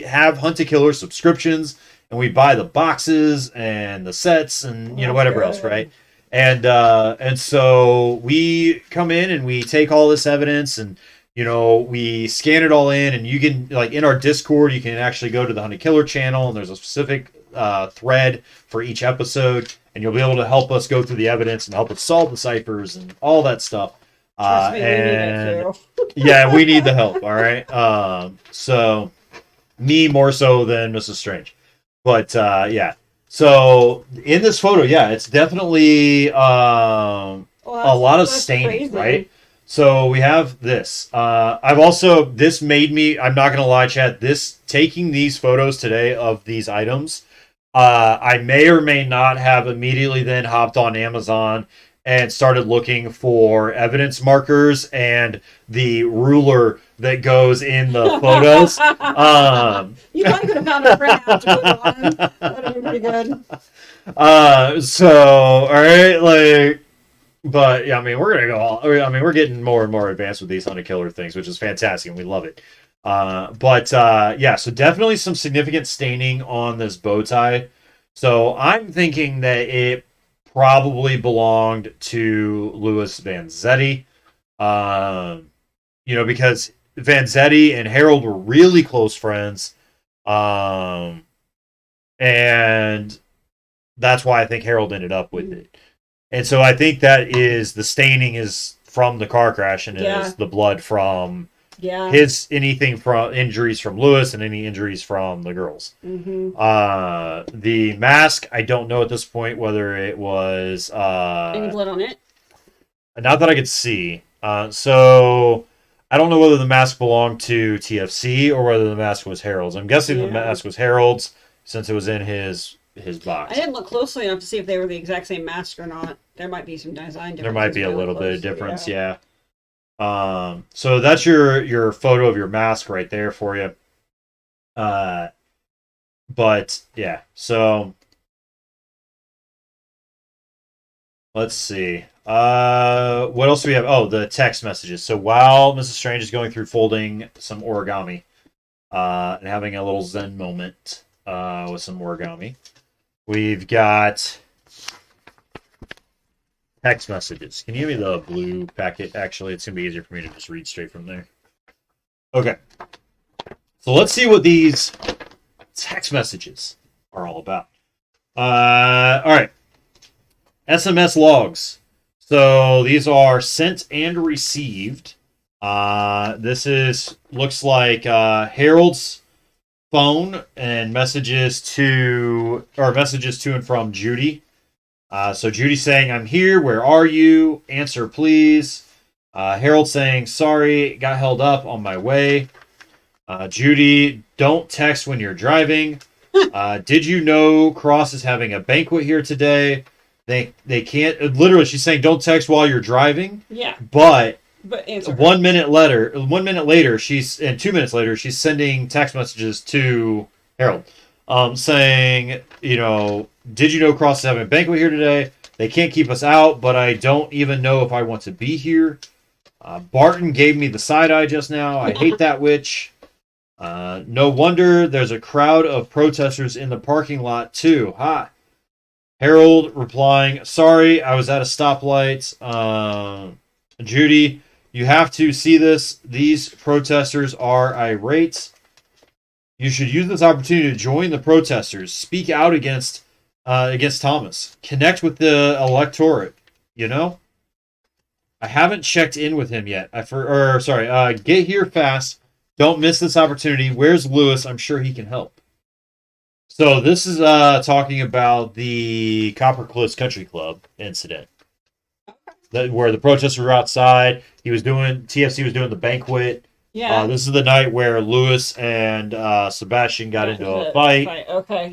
have Hunted Killer subscriptions, and we buy the boxes and the sets and whatever else, right? And so we come in and we take all this evidence and we scan it all in, and you can, like, in our Discord, you can actually go to the Hunted Killer channel, and there's a specific thread for each episode, and you'll be able to help us go through the evidence and help us solve the ciphers and all that stuff. Trust me, we need it too. Yeah, we need the help. All right. So me more so than Mrs. Strange, but yeah. So in this photo, yeah, it's definitely a lot of staining, right? So we have this. This made me, I'm not going to lie, Chad, taking these photos today of these items, I may or may not have immediately then hopped on Amazon and started looking for evidence markers and the ruler that goes in the photos. You probably could have found a printout to put on. That would have been pretty good. All right, like, but yeah, I mean, we're getting more and more advanced with these Hunted Killer things, which is fantastic, and we love it. Yeah, so definitely some significant staining on this bow tie. So I'm thinking that it probably belonged to Louis Vanzetti. Because Vanzetti and Harold were really close friends. And that's why I think Harold ended up with it. And so I think that is the staining is from the car crash, and is the blood from anything from injuries from Lewis and any injuries from the girls. Mm-hmm. The mask, I don't know at this point whether it was any blood on it. Not that I could see. So I don't know whether the mask belonged to TFC or whether the mask was Harold's. I'm guessing the mask was Harold's since it was in his box. I didn't look closely enough to see if they were the exact same mask or not. There might be some design difference. There might be a little bit of difference, yeah. So that's your photo of your mask right there for you. But yeah, so let's see. What else do we have? Oh, the text messages. So while Mrs. Strange is going through folding some origami, and having a little zen moment with some origami, we've got text messages. Can you give me the blue packet? Actually, it's going to be easier for me to just read straight from there. Okay. So let's see what these text messages are all about. All right. SMS logs. So these are sent and received. Looks like Harold's phone and messages to and from Judy. So Judy saying, "I'm here. Where are you? Answer, please." Harold saying, "Sorry, got held up on my way." Judy, "Don't text when you're driving." Did you know Cross is having a banquet here today? They can't. Literally, she's saying, "Don't text while you're driving." Yeah. But answer. 1 minute later, 2 minutes later, she's sending text messages to Harold, saying, "Did you know Cross is having a banquet here today? They can't keep us out, but I don't even know if I want to be here. Barton gave me the side eye just now. I hate that witch. No wonder there's a crowd of protesters in the parking lot, too. Ha! Harold replying, sorry, I was at a stoplight. Judy, you have to see this. These protesters are irate. You should use this opportunity to join the protesters. Speak out against Thomas. Connect with the electorate. You know? I haven't checked in with him yet. Get here fast. Don't miss this opportunity. Where's Lewis? I'm sure he can help. So this is talking about the Copper Cliffs Country Club incident, where the protesters were outside. TFC was doing the banquet. Yeah. This is the night where Lewis and Sebastian got into a fight. Okay.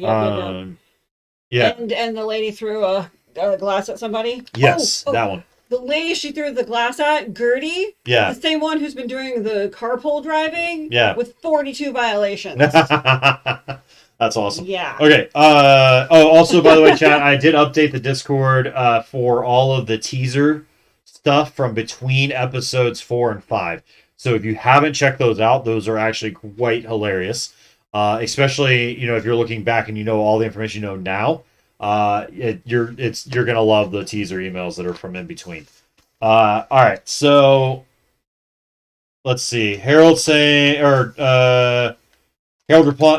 Yeah. And the lady threw a glass at somebody. Yes, that one. The lady she threw the glass at, Gertie, yeah, the same one who's been doing the carpool driving, yeah, with 42 violations. That's awesome. Yeah. Okay. Also, by the way, chat, I did update the Discord for all of the teaser stuff from between episodes 4 and 5. So if you haven't checked those out, those are actually quite hilarious. Especially, if you're looking back and you know all the information you know now. You're gonna love the teaser emails that are from in between. All right, so let's see. Harold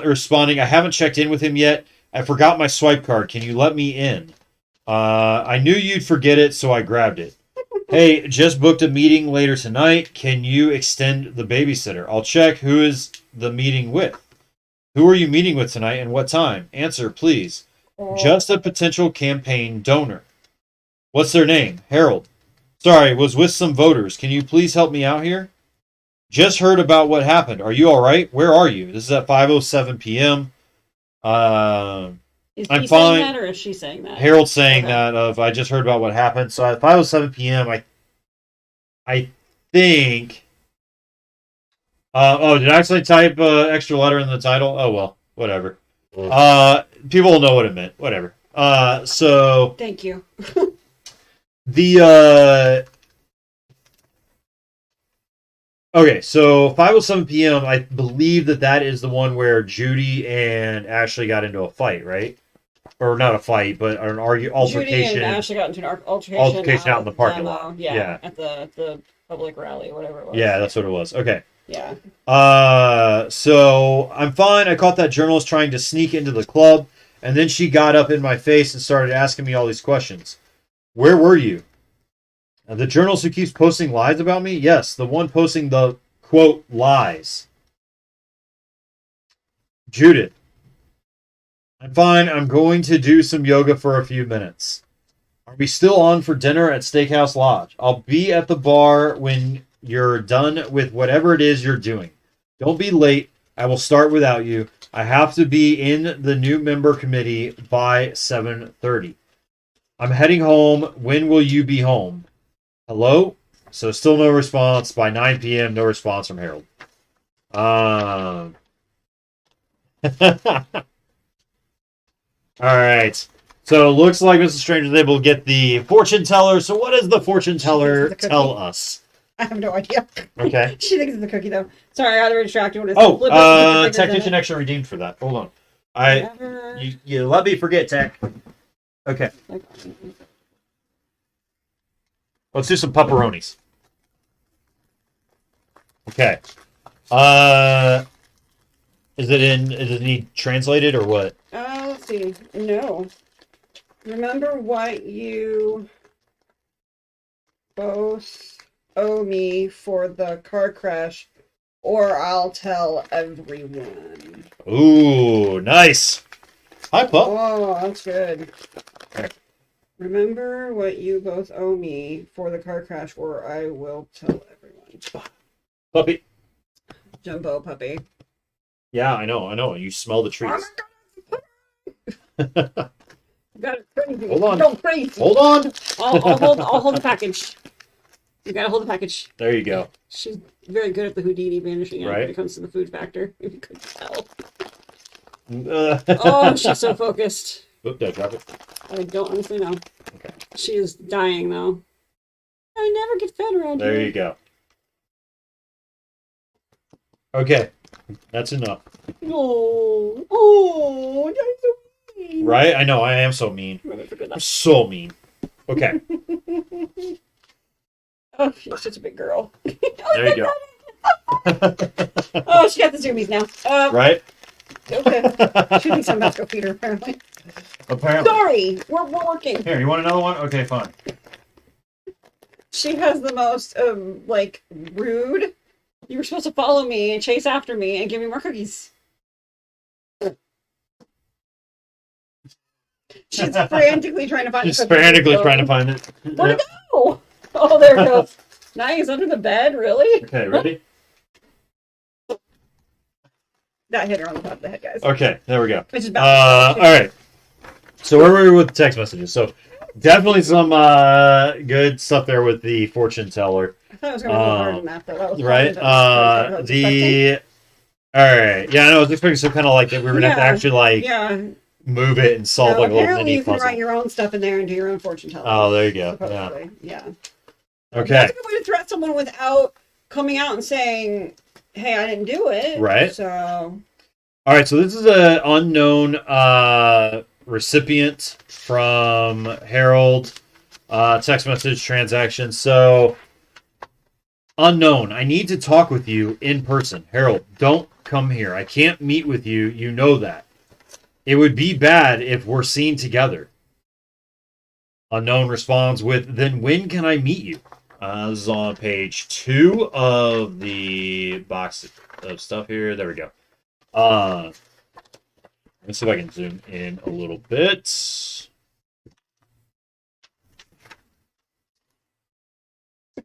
responding. I haven't checked in with him yet. I forgot my swipe card. Can you let me in? I knew you'd forget it, so I grabbed it. Hey, just booked a meeting later tonight. Can you extend the babysitter? I'll check. Who is the meeting with? Who are you meeting with tonight and what time? Answer, please. Just a potential campaign donor. What's their name? Harold. Sorry, was with some voters. Can you please help me out here? Just heard about what happened. Are you all right? Where are you? This is at 5:07 p.m. Is I'm he fine. saying that or is she saying that? Harold's saying that I just heard about what happened. So at 5:07 p.m. I think. Did I actually type extra letter in the title? Oh well, whatever. People will know what it meant. Whatever. So thank you. Okay, so 5:07 p.m. I believe that is the one where Judy and Ashley got into a fight, right? Or not a fight, but an altercation. Judy and Ashley got into an altercation out in the parking lot. Yeah, at the public rally, whatever it was. Yeah, that's what it was. Okay. Yeah. So I'm fine. I caught that journalist trying to sneak into the club, and then she got up in my face and started asking me all these questions. Where were you? The journalist who keeps posting lies about me? Yes, the one posting the, quote, lies. Judith. I'm fine. I'm going to do some yoga for a few minutes. Are we still on for dinner at Steakhouse Lodge? I'll be at the bar when you're done with whatever it is you're doing. Don't be late. I will start without you. I have to be in the new member committee by 7:30. I'm heading home. When will you be home? Hello? So still no response. By 9 p.m., no response from Harold. All right. So it looks like Mrs. Strange is able to get the fortune teller. So what does the fortune teller tell us? I have no idea. Okay. She thinks it's a cookie, though. Sorry, I got very distracted. Technician extra redeemed for that. Hold on. You let me forget, Tech. Okay. Let's do some pepperonis. Okay. Does it need translated or what? Let's see. No. Remember what you both owe me for the car crash, or I'll tell everyone. Ooh, nice. Hi, Pup. Oh, that's good. Remember what you both owe me for the car crash, or I will tell everyone. Puppy. Jumbo puppy. Yeah, I know. You smell the trees. Oh my God. You got it crazy. Hold on. Go crazy. Hold on. I'll hold the package. You gotta hold the package. There you go. She's very good at the Houdini vanishing right? when it comes to the food factor. If you couldn't tell. Uh, Oh, she's so focused. Oop, did I drop it? I don't honestly know. Okay. She is dying, though. I never get fed around here. There you go. Okay, that's enough. Oh, that's so mean. Right? I know, I am so mean. I'm so mean. Okay. Oh, she's such a big girl. There you go. Oh, she got the zoomies now. Right? Okay. She thinks I'm about to go feed her, apparently. Apparently. Sorry, we're working. Here, you want another one? Okay, fine. She has the most, rude. You were supposed to follow me and chase after me and give me more cookies. She's frantically trying to find She's frantically trying to find it. Where'd it go? Oh, there it goes. Nice, under the bed, really? Okay, ready? That hit her on the top of the head, guys. Okay, there we go. Which is bad. All right. So where were we with text messages? So definitely some good stuff there with the fortune teller. I thought it was going to be harder than that, though. That was right? All right. Yeah, I know. I was expecting some kind of like that we were going to have to actually move it and solve like a little apparently mini you can puzzle. write your own stuff in there and do your own fortune telling. Oh, there you go. Yeah. Okay. That's a good way to threat someone without coming out and saying, hey, I didn't do it. Right. So. All right. So this is an unknown recipient from Harold text message transaction. So unknown. I need to talk with you in person. Harold, don't come here. I can't meet with you. You know that. It would be bad if we're seen together. Unknown responds with, then when can I meet you? This is on page 2 of the box of stuff here. There we go. Let's see if I can zoom in a little bit. It's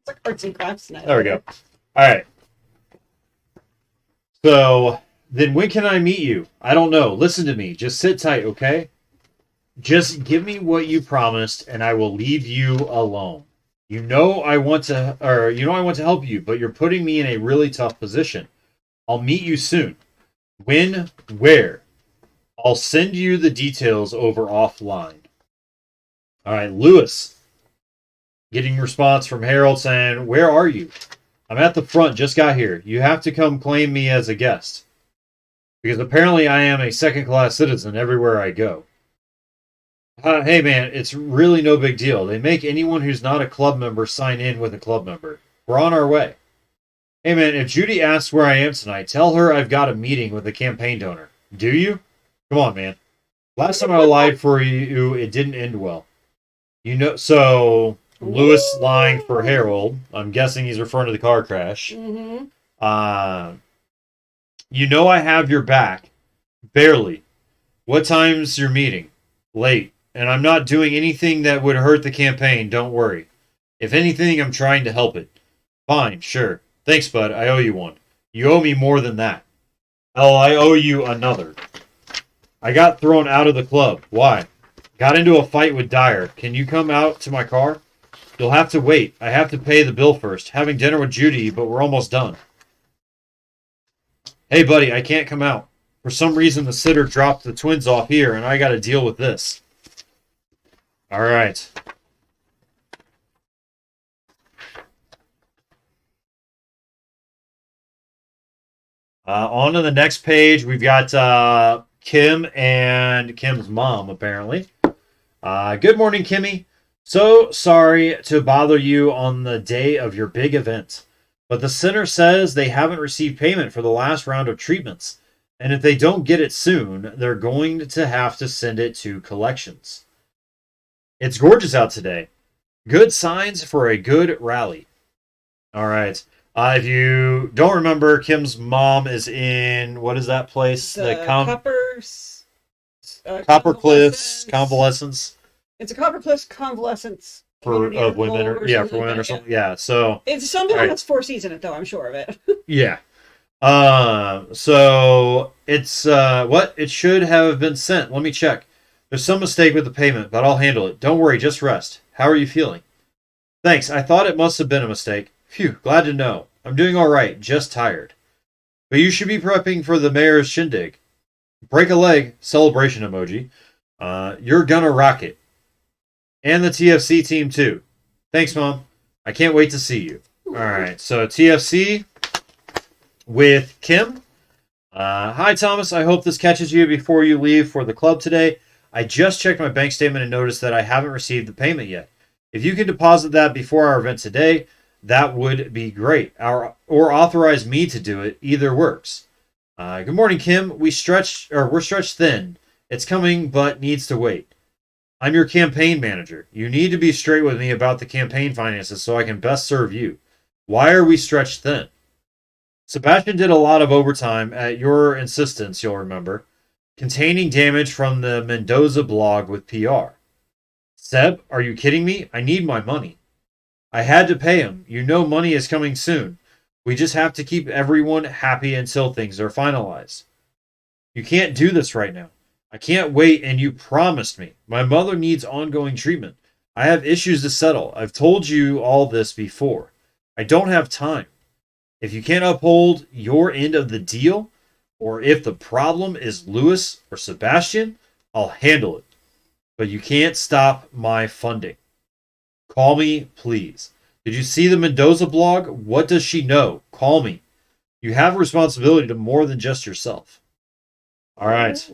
like arts and crafts night. There we go. All right. So, then when can I meet you? I don't know. Listen to me. Just sit tight, okay? Just give me what you promised, and I will leave you alone. You know I want to help you, but you're putting me in a really tough position. I'll meet you soon. When? Where? I'll send you the details over offline. All right, Lewis. Getting response from Harold saying, where are you? I'm at the front, just got here. You have to come claim me as a guest. Because apparently I am a second-class citizen everywhere I go. Hey man, it's really no big deal. They make anyone who's not a club member sign in with a club member. We're on our way. Hey man, if Judy asks where I am tonight, tell her I've got a meeting with a campaign donor. Do you? Come on, man. Last time I lied for you, it didn't end well. You know, so Lewis lying for Harold. I'm guessing he's referring to the car crash. Mm-hmm. You know I have your back. Barely. What time's your meeting? Late. And I'm not doing anything that would hurt the campaign, don't worry. If anything, I'm trying to help it. Fine, sure. Thanks, bud. I owe you one. You owe me more than that. Oh, I owe you another. I got thrown out of the club. Why? Got into a fight with Dyer. Can you come out to my car? You'll have to wait. I have to pay the bill first. Having dinner with Judy, but we're almost done. Hey, buddy, I can't come out. For some reason, the sitter dropped the twins off here, and I got to deal with this. All right. On to the next page, we've got Kim and Kim's mom, apparently. Good morning, Kimmy. So sorry to bother you on the day of your big event, but the center says they haven't received payment for the last round of treatments, and if they don't get it soon, they're going to have to send it to collections. It's gorgeous out today. Good signs for a good rally. All right. If you don't remember, Kim's mom is in, what is that place? The Copper Cliffs Convalescence. It's a Copper Cliffs Convalescence For women, for women or something. Yeah, so it's something that's 4 seasons it though. I'm sure of it. Yeah. So it's what it should have been sent. Let me check. There's some mistake with the payment, but I'll handle it. Don't worry, just rest. How are you feeling? Thanks. I thought it must have been a mistake. Phew, glad to know. I'm doing all right, just tired. But you should be prepping for the mayor's shindig. Break a leg, celebration emoji. You're gonna rock it. And the TFC team, too. Thanks, Mom. I can't wait to see you. All right, so TFC with Kim. Hi, Thomas. I hope this catches you before you leave for the club today. I just checked my bank statement and noticed that I haven't received the payment yet. If you could deposit that before our event today, that would be great. Or authorize me to do it. Either works. Good morning, Kim. We're stretched thin. It's coming, but needs to wait. I'm your campaign manager. You need to be straight with me about the campaign finances so I can best serve you. Why are we stretched thin? Sebastian did a lot of overtime at your insistence, you'll remember, containing damage from the Mendoza blog with PR. Seb, are you kidding me? I need my money. I had to pay him. You know money is coming soon. We just have to keep everyone happy until things are finalized. You can't do this right now. I can't wait, and you promised me. My mother needs ongoing treatment. I have issues to settle. I've told you all this before. I don't have time. If you can't uphold your end of the deal, or if the problem is Lewis or Sebastian, I'll handle it. But you can't stop my funding. Call me, please. Did you see the Mendoza blog? What does she know? Call me. You have a responsibility to more than just yourself. All right.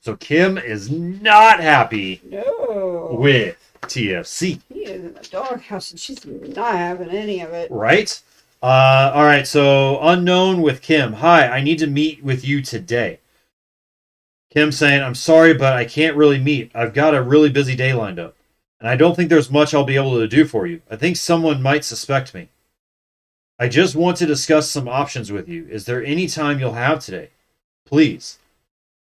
So Kim is not happy with TFC. He is in the doghouse and she's not having any of it. Right? All right, so unknown with Kim. Hi, I need to meet with you today. Kim saying, I'm sorry, but I can't really meet. I've got a really busy day lined up. And I don't think there's much I'll be able to do for you. I think someone might suspect me. I just want to discuss some options with you. Is there any time you'll have today? Please.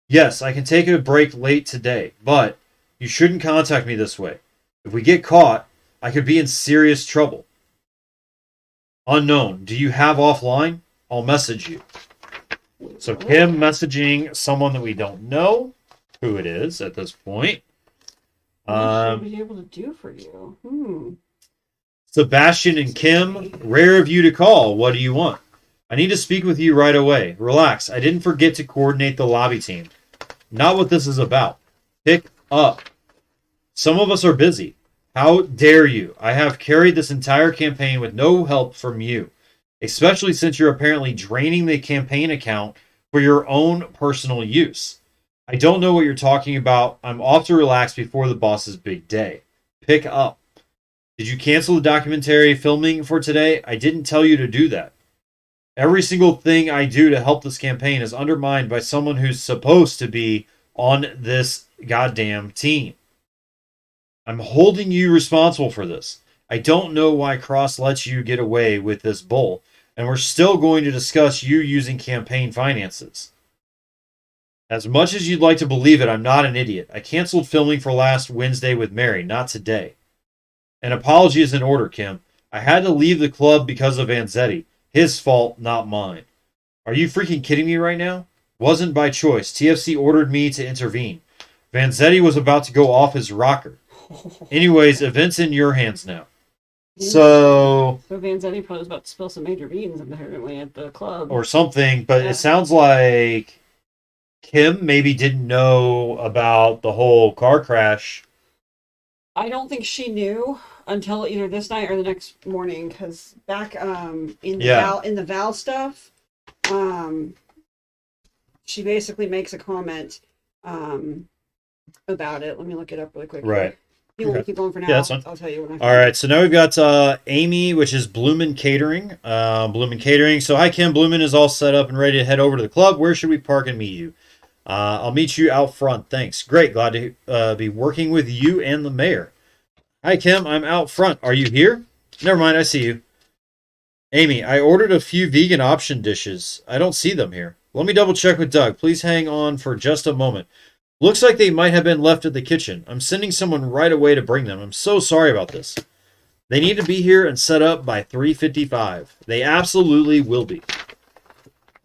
Yes, I can take a break late today, but you shouldn't contact me this way. If we get caught, I could be in serious trouble. Unknown. Do you have offline? I'll message you. So Kim messaging someone that we don't know who it is at this point. What should we be able to do for you? Sebastian and Kim, rare of you to call. What do you want? I need to speak with you right away. Relax. I didn't forget to coordinate the lobby team. Not what this is about. Pick up. Some of us are busy. How dare you? I have carried this entire campaign with no help from you, especially since you're apparently draining the campaign account for your own personal use. I don't know what you're talking about. I'm off to relax before the boss's big day. Pick up. Did you cancel the documentary filming for today? I didn't tell you to do that. Every single thing I do to help this campaign is undermined by someone who's supposed to be on this goddamn team. I'm holding you responsible for this. I don't know why Cross lets you get away with this bull, and we're still going to discuss you using campaign finances. As much as you'd like to believe it, I'm not an idiot. I canceled filming for last Wednesday with Mary, not today. An apology is in order, Kim. I had to leave the club because of Vanzetti. His fault, not mine. Are you freaking kidding me right now? Wasn't by choice. TFC ordered me to intervene. Vanzetti was about to go off his rocker. Anyways, event's in your hands now. So Vanzetti probably was about to spill some major beans apparently at the club. Or something, but yeah. It sounds like Kim maybe didn't know about the whole car crash. I don't think she knew until either this night or the next morning, because back in the Val stuff, she basically makes a comment about it. Let me look it up really quick. Right. You want to keep going for now? Yeah, that's fine. I'll tell you when I. All right, so now we've got Amy, which is Bloomin' Catering. Bloomin' Catering. So, hi, Kim. Bloomin' is all set up and ready to head over to the club. Where should we park and meet you? I'll meet you out front. Thanks. Great. Glad to be working with you and the mayor. Hi, Kim. I'm out front. Are you here? Never mind. I see you. Amy, I ordered a few vegan option dishes. I don't see them here. Let me double check with Doug. Please hang on for just a moment. Looks like they might have been left at the kitchen. I'm sending someone right away to bring them. I'm so sorry about this. They need to be here and set up by 3:55. They absolutely will be.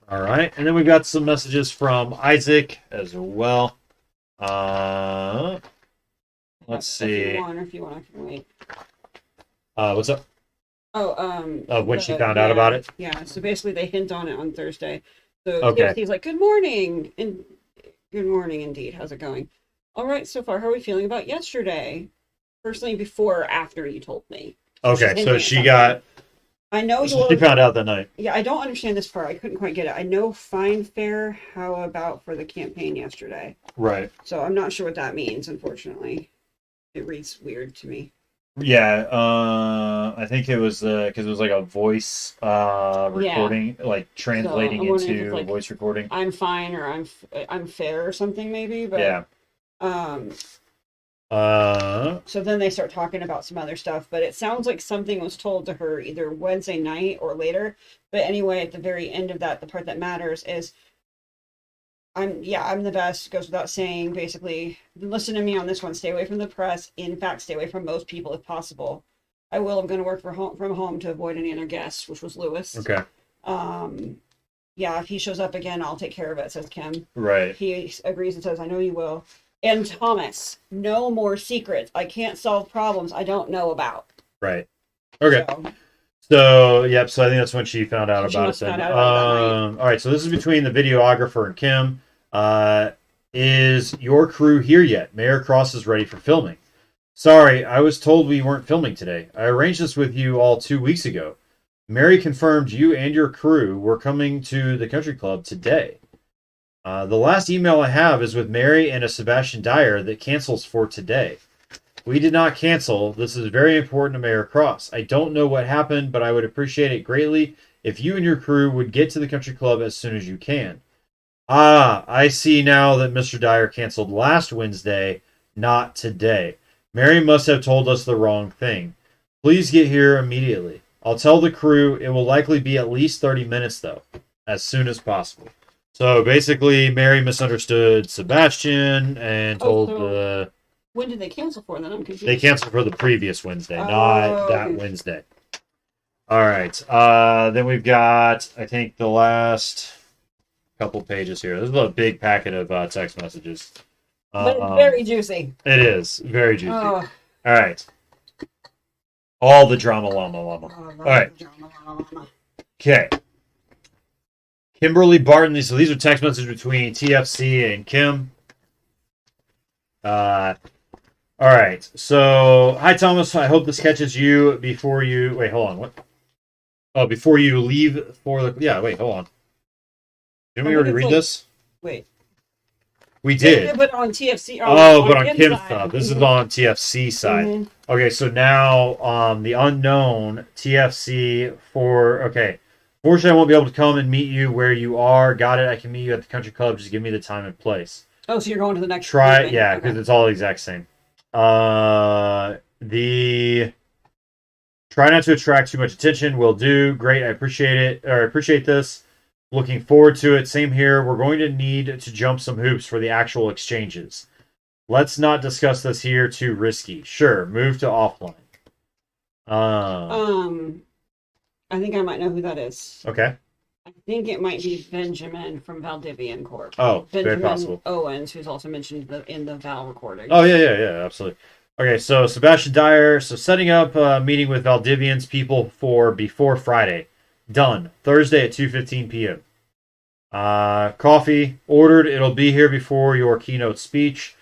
All right. And then we've got some messages from Isaac as well. Let's see. If you want, I can wait. What's up? When she found out about it? Yeah. So basically they hint on it on Thursday. So okay. he's like, good morning. And good morning indeed. How's it going? All right, so far, how are we feeling about yesterday? Personally, before or after you told me? So she's Okay, so hinting at she something. got. I know So she you're. found out that night. Yeah, I don't understand this part. I couldn't quite get it. I know fine fare. How about for the campaign yesterday? Right. So I'm not sure what that means, unfortunately. It reads weird to me. Yeah, I think it was because it was like a voice Yeah. recording, like So translating I'm wondering if it's into like voice recording. I'm fine or I'm fair or something maybe, but Yeah. um Uh, so then they start talking about some other stuff, but it sounds like something was told to her either Wednesday night or later. But anyway, at the very end of that, the part that matters is I'm the best, goes without saying, basically. Listen to me on this one. Stay away from the press. In fact, stay away from most people if possible. I'm going to work from home to avoid any other guests, which was Lewis. okay. Um, yeah, if he shows up again, I'll take care of it, says Kim. Right. He agrees and says, I know you will. And Thomas, no more secrets. I can't solve problems I don't know about. Right. Okay. So, So, yep. So I think that's when she found out so she about it. must have Then, found out about it that night. all right. So this is between the videographer and Kim. Is your crew here yet? Mayor Cross is ready for filming. Sorry, I was told we weren't filming today. I arranged this with you all 2 weeks ago. Mary confirmed you and your crew were coming to the country club today. The last email I have is with Mary and a Sebastian Dyer that cancels for today. We did not cancel. This is very important to Mayor Cross. I don't know what happened, but I would appreciate it greatly if you and your crew would get to the country club as soon as you can. Ah, I see now that Mr. Dyer canceled last Wednesday, not today. Mary must have told us the wrong thing. Please get here immediately. I'll tell the crew it will likely be at least 30 minutes, though, as soon as possible. So basically, Mary misunderstood Sebastian and told the. When did they cancel for? Then I'm confused. They canceled for the previous Wednesday, not that okay. Wednesday. All right. Then we've got, I think, the last couple pages here. This is a big packet of text messages. But it's very juicy. It is very juicy. Oh. All right. All the drama, llama. All right. Okay. Kimberly Barton. So these are text messages between TFC and Kim. All right. So, hi, Thomas. I hope this catches you before you... Wait, hold on. What? Oh, before you leave for the... Yeah, wait, hold on. Didn't we already read this? Wait. We did. Yeah, but on TFC. But on Kim's side. This is on TFC side. Mm-hmm. Okay, so now the unknown TFC for... Okay. Fortunately, I won't be able to come and meet you where you are. Got it. I can meet you at the country club. Just give me the time and place. Oh, so you're going to the next... Yeah, because it's all the exact same. The try not to attract too much attention will do. Great, I appreciate it. Or I appreciate this. Looking forward to it. Same here. We're going to need to jump some hoops for the actual exchanges. Let's not discuss this here. Too risky. Sure, move to offline. I think I might know who that is. Okay. I think it might be Benjamin from Valdivian Corp. Oh, Benjamin very possible. Owens, who's also mentioned in the Val recording. Oh, yeah, absolutely. Okay, so Sebastian Dyer. So setting up a meeting with Valdivian's people for before Friday. Done. Thursday at 2:15 p.m. Coffee ordered. It'll be here before your keynote speech.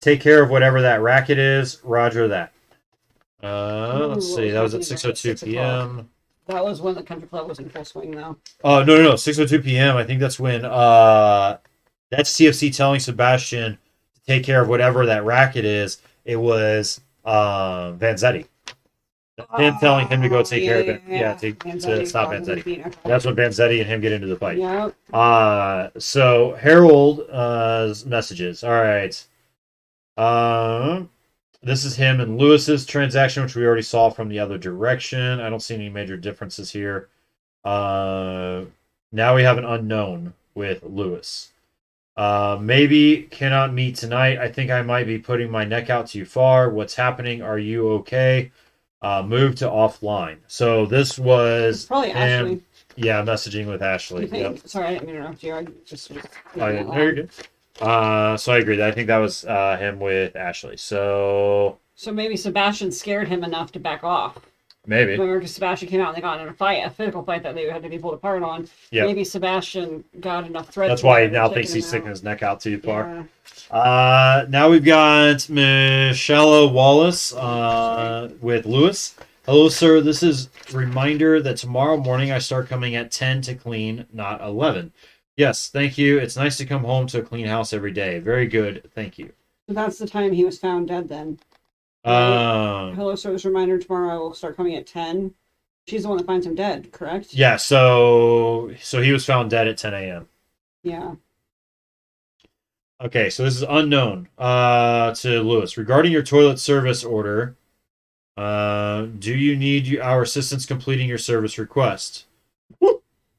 Take care of whatever that racket is. Roger that. Let's see. That was at 6:02 p.m. That was when the country club was in full swing, though. Oh, no. 6:02 p.m. I think that's when that's TFC telling Sebastian to take care of whatever that racket is. It was Vanzetti. Him telling him to go take care of it. Yeah, to stop Vanzetti. Okay. That's when Vanzetti and him get into the fight. Yep. So Harold messages. All right. This is him and Lewis's transaction, which we already saw from the other direction. I don't see any major differences here. Now we have an unknown with Lewis. Maybe cannot meet tonight. I think I might be putting my neck out too far. What's happening? Are you okay? Move to offline. So this was it's probably him, Ashley. Yeah, messaging with Ashley. Yep. Sorry, I didn't mean to interrupt you. I just was you're good. So I agree. I think that was him with Ashley. So maybe Sebastian scared him enough to back off. Maybe. Remember, because Sebastian came out and they got in a fight, a physical fight that they had to be pulled apart on. Yeah. Maybe Sebastian got enough thread. That's why he together now to thinks take he's him sticking out. his neck out too far. Yeah. Now we've got Michelle Wallace with Lewis. Hello, sir. This is a reminder that tomorrow morning I start coming at 10 to clean, not 11. Yes, thank you. It's nice to come home to a clean house every day. Very good. Thank you. So that's the time he was found dead then. Hello, sir. This reminder tomorrow I will start coming at 10. She's the one that finds him dead, correct? Yeah, so he was found dead at 10 a.m. Yeah. Okay, so this is unknown to Lewis. Regarding your toilet service order, do you need our assistance completing your service request?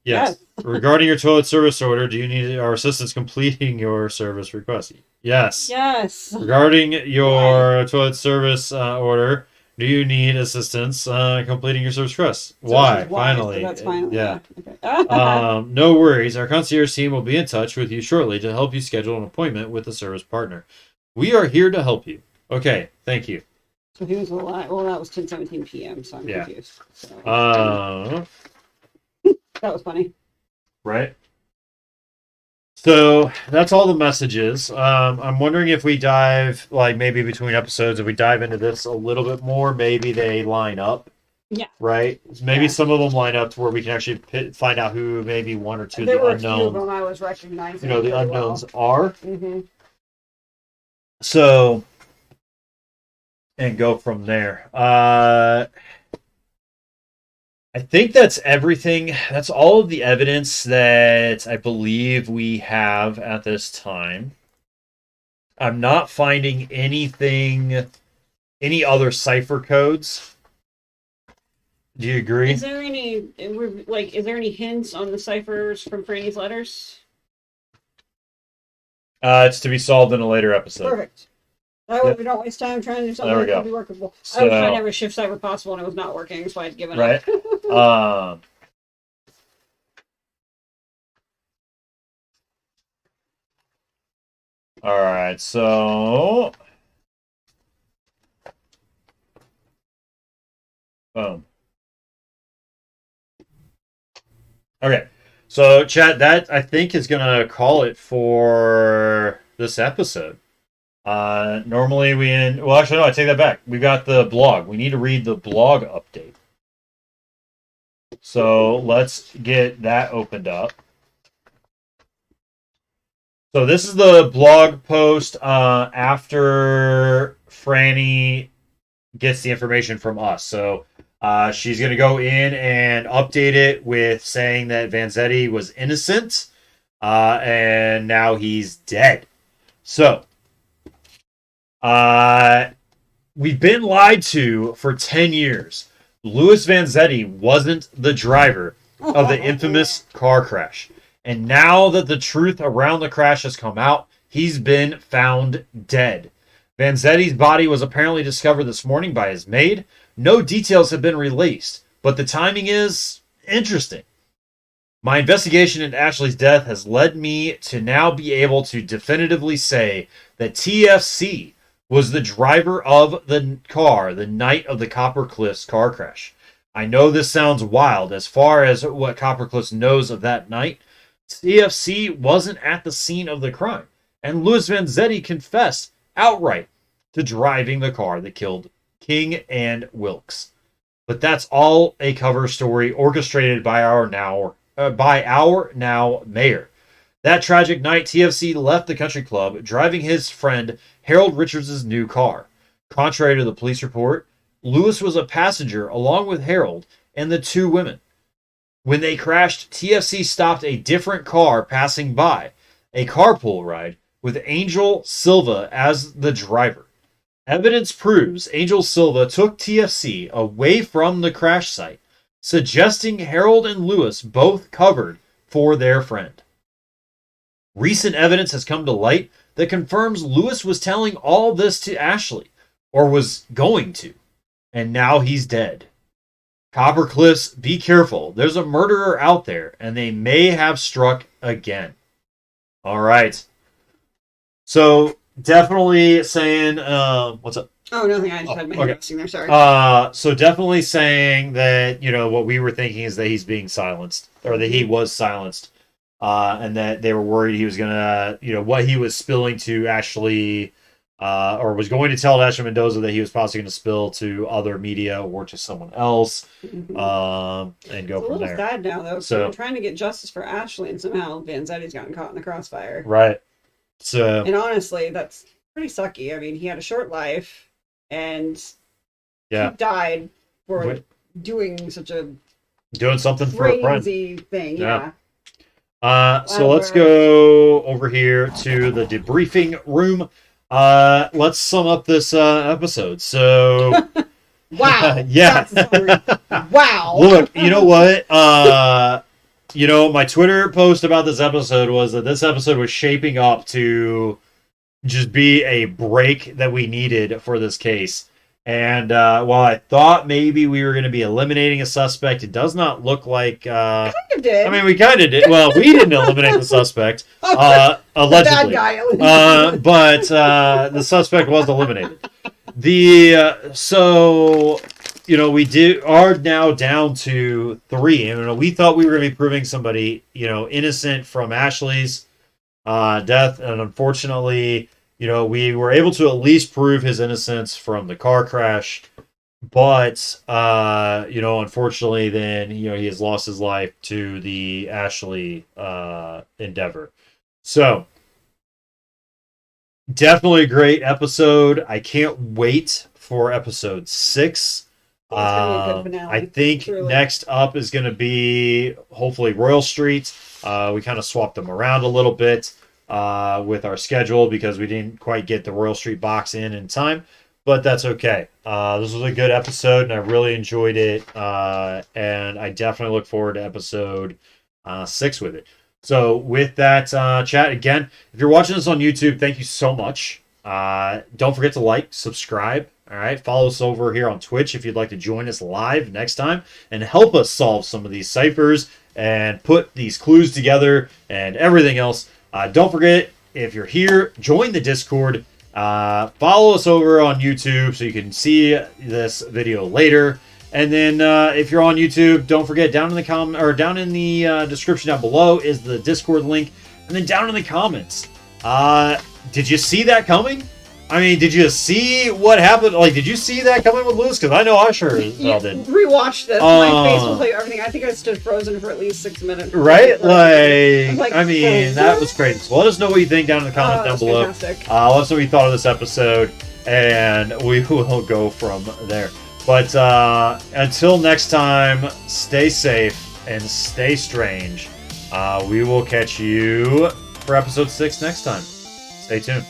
Yes. Regarding your toilet service order, do you need our assistance completing your service request? Yes. Yes. Regarding your toilet service order, do you need assistance completing your service request? So Why? why? Finally. So that's finally. Yeah. Okay. No worries. Our concierge team will be in touch with you shortly to help you schedule an appointment with a service partner. We are here to help you. Okay. Thank you. So he was alive. Well, that was 10:17 p.m. So I'm confused. So, that was funny. Right. So that's all the messages. I'm wondering if we dive, like maybe between episodes, if we dive into this a little bit more, maybe they line up. Yeah. Right. Maybe some of them line up to where we can actually find out who maybe one or two of There the were unknowns. a few of them I was recognizing. The unknowns are. Mm-hmm. So, and go from there. I think that's everything. That's all of the evidence that I believe we have at this time. I'm not finding any other cipher codes. Do you agree? Is there any hints on the ciphers from Franny's letters? It's to be solved in a later episode. Perfect. That way we don't waste time trying to do something that could be workable. So, I was trying every shift cipher possible and it was not working, so I'd given up. All right, so boom. Okay, so chat, that I think is gonna call it for this episode. Normally well, actually no, I take that back. We got the blog. We need to read the blog update. So let's get that opened up. So this is the blog post after Franny gets the information from us. So she's going to go in and update it with saying that Vanzetti was innocent and now he's dead. So we've been lied to for 10 years. Louis Vanzetti wasn't the driver of the infamous car crash. And now that the truth around the crash has come out, he's been found dead. Vanzetti's body was apparently discovered this morning by his maid. No details have been released, but the timing is interesting. My investigation into Ashley's death has led me to now be able to definitively say that TFC was the driver of the car the night of the Copper Cliffs car crash. I know this sounds wild. As far as what Copper Cliffs knows of that night, TFC wasn't at the scene of the crime, and Louis Vanzetti confessed outright to driving the car that killed King and Wilkes. But that's all a cover story orchestrated by our now mayor. That tragic night, TFC left the country club, driving his friend Harold Richards' new car. Contrary to the police report, Lewis was a passenger along with Harold and the two women. When they crashed, TFC stopped a different car passing by, a carpool ride, with Angel Silva as the driver. Evidence proves Angel Silva took TFC away from the crash site, suggesting Harold and Lewis both covered for their friend. Recent evidence has come to light that confirms Lewis was telling all this to Ashley, or was going to, and now he's dead. Copper Cliffs, be careful. There's a murderer out there, and they may have struck again. All right. So, definitely saying, what's up? Oh, nothing. I just had my hand Okay. resting there. Sorry. So definitely saying that, what we were thinking is that he's being silenced, or that he was silenced, and that they were worried he was gonna, what he was spilling to Ashley, or was going to tell Ashley Mendoza that he was possibly going to spill to other media or to someone else, Mhm. And go It's a from little there. sad now, though. So We're trying to get justice for Ashley, and somehow Vanzetti's gotten caught in the crossfire. right. So And honestly, that's pretty sucky. I mean, he had a short life, and he yeah, died for Wi- doing such a doing something for a friend. crazy thing. Yeah. Yeah. So let's go over here to the debriefing room. Let's sum up this episode. So, Wow. yeah. That's a summary. Wow. Look, you know what? My Twitter post about this episode was that this episode was shaping up to just be a break that we needed for this case. And while I thought maybe we were going to be eliminating a suspect, it does not look like. Kind of did. I mean, we kind of did. Well, we didn't eliminate the suspect, allegedly. The bad guy. But the suspect was eliminated. We are now down to 3. And we thought we were going to be proving somebody, innocent from Ashley's death, and unfortunately, we were able to at least prove his innocence from the car crash. But unfortunately, then he has lost his life to the Ashley endeavor. So definitely a great episode. I can't wait for episode 6. It's gonna be a good finale, I think truly. next up is going to be hopefully Royal Street. We kind of swapped them around a little bit with our schedule because we didn't quite get the Royal Street box in time, but that's okay. This was a good episode, and I really enjoyed it, and I definitely look forward to episode 6 with it. So with that chat, again, if you're watching this on YouTube, thank you so much. Don't forget to like, subscribe. All right, follow us over here on Twitch if you'd like to join us live next time and help us solve some of these ciphers and put these clues together and everything else. Don't forget, if you're here, join the Discord. Follow us over on YouTube so you can see this video later. And then if you're on YouTube, don't forget, down in the description down below is the Discord link, and then down in the comments. Did you see that coming? I mean, did you see what happened? Like, did you see that coming with Lewis? Because I know I sure as hell did. Rewatch this. My face will tell you everything. I think I stood frozen for at least 6 minutes. Right? Like, I mean, that was crazy. So let us know what you think down in the comments down below. Fantastic. Let us know what you thought of this episode, and we will go from there. But until next time, stay safe and stay strange. We will catch you for episode 6 next time. Stay tuned.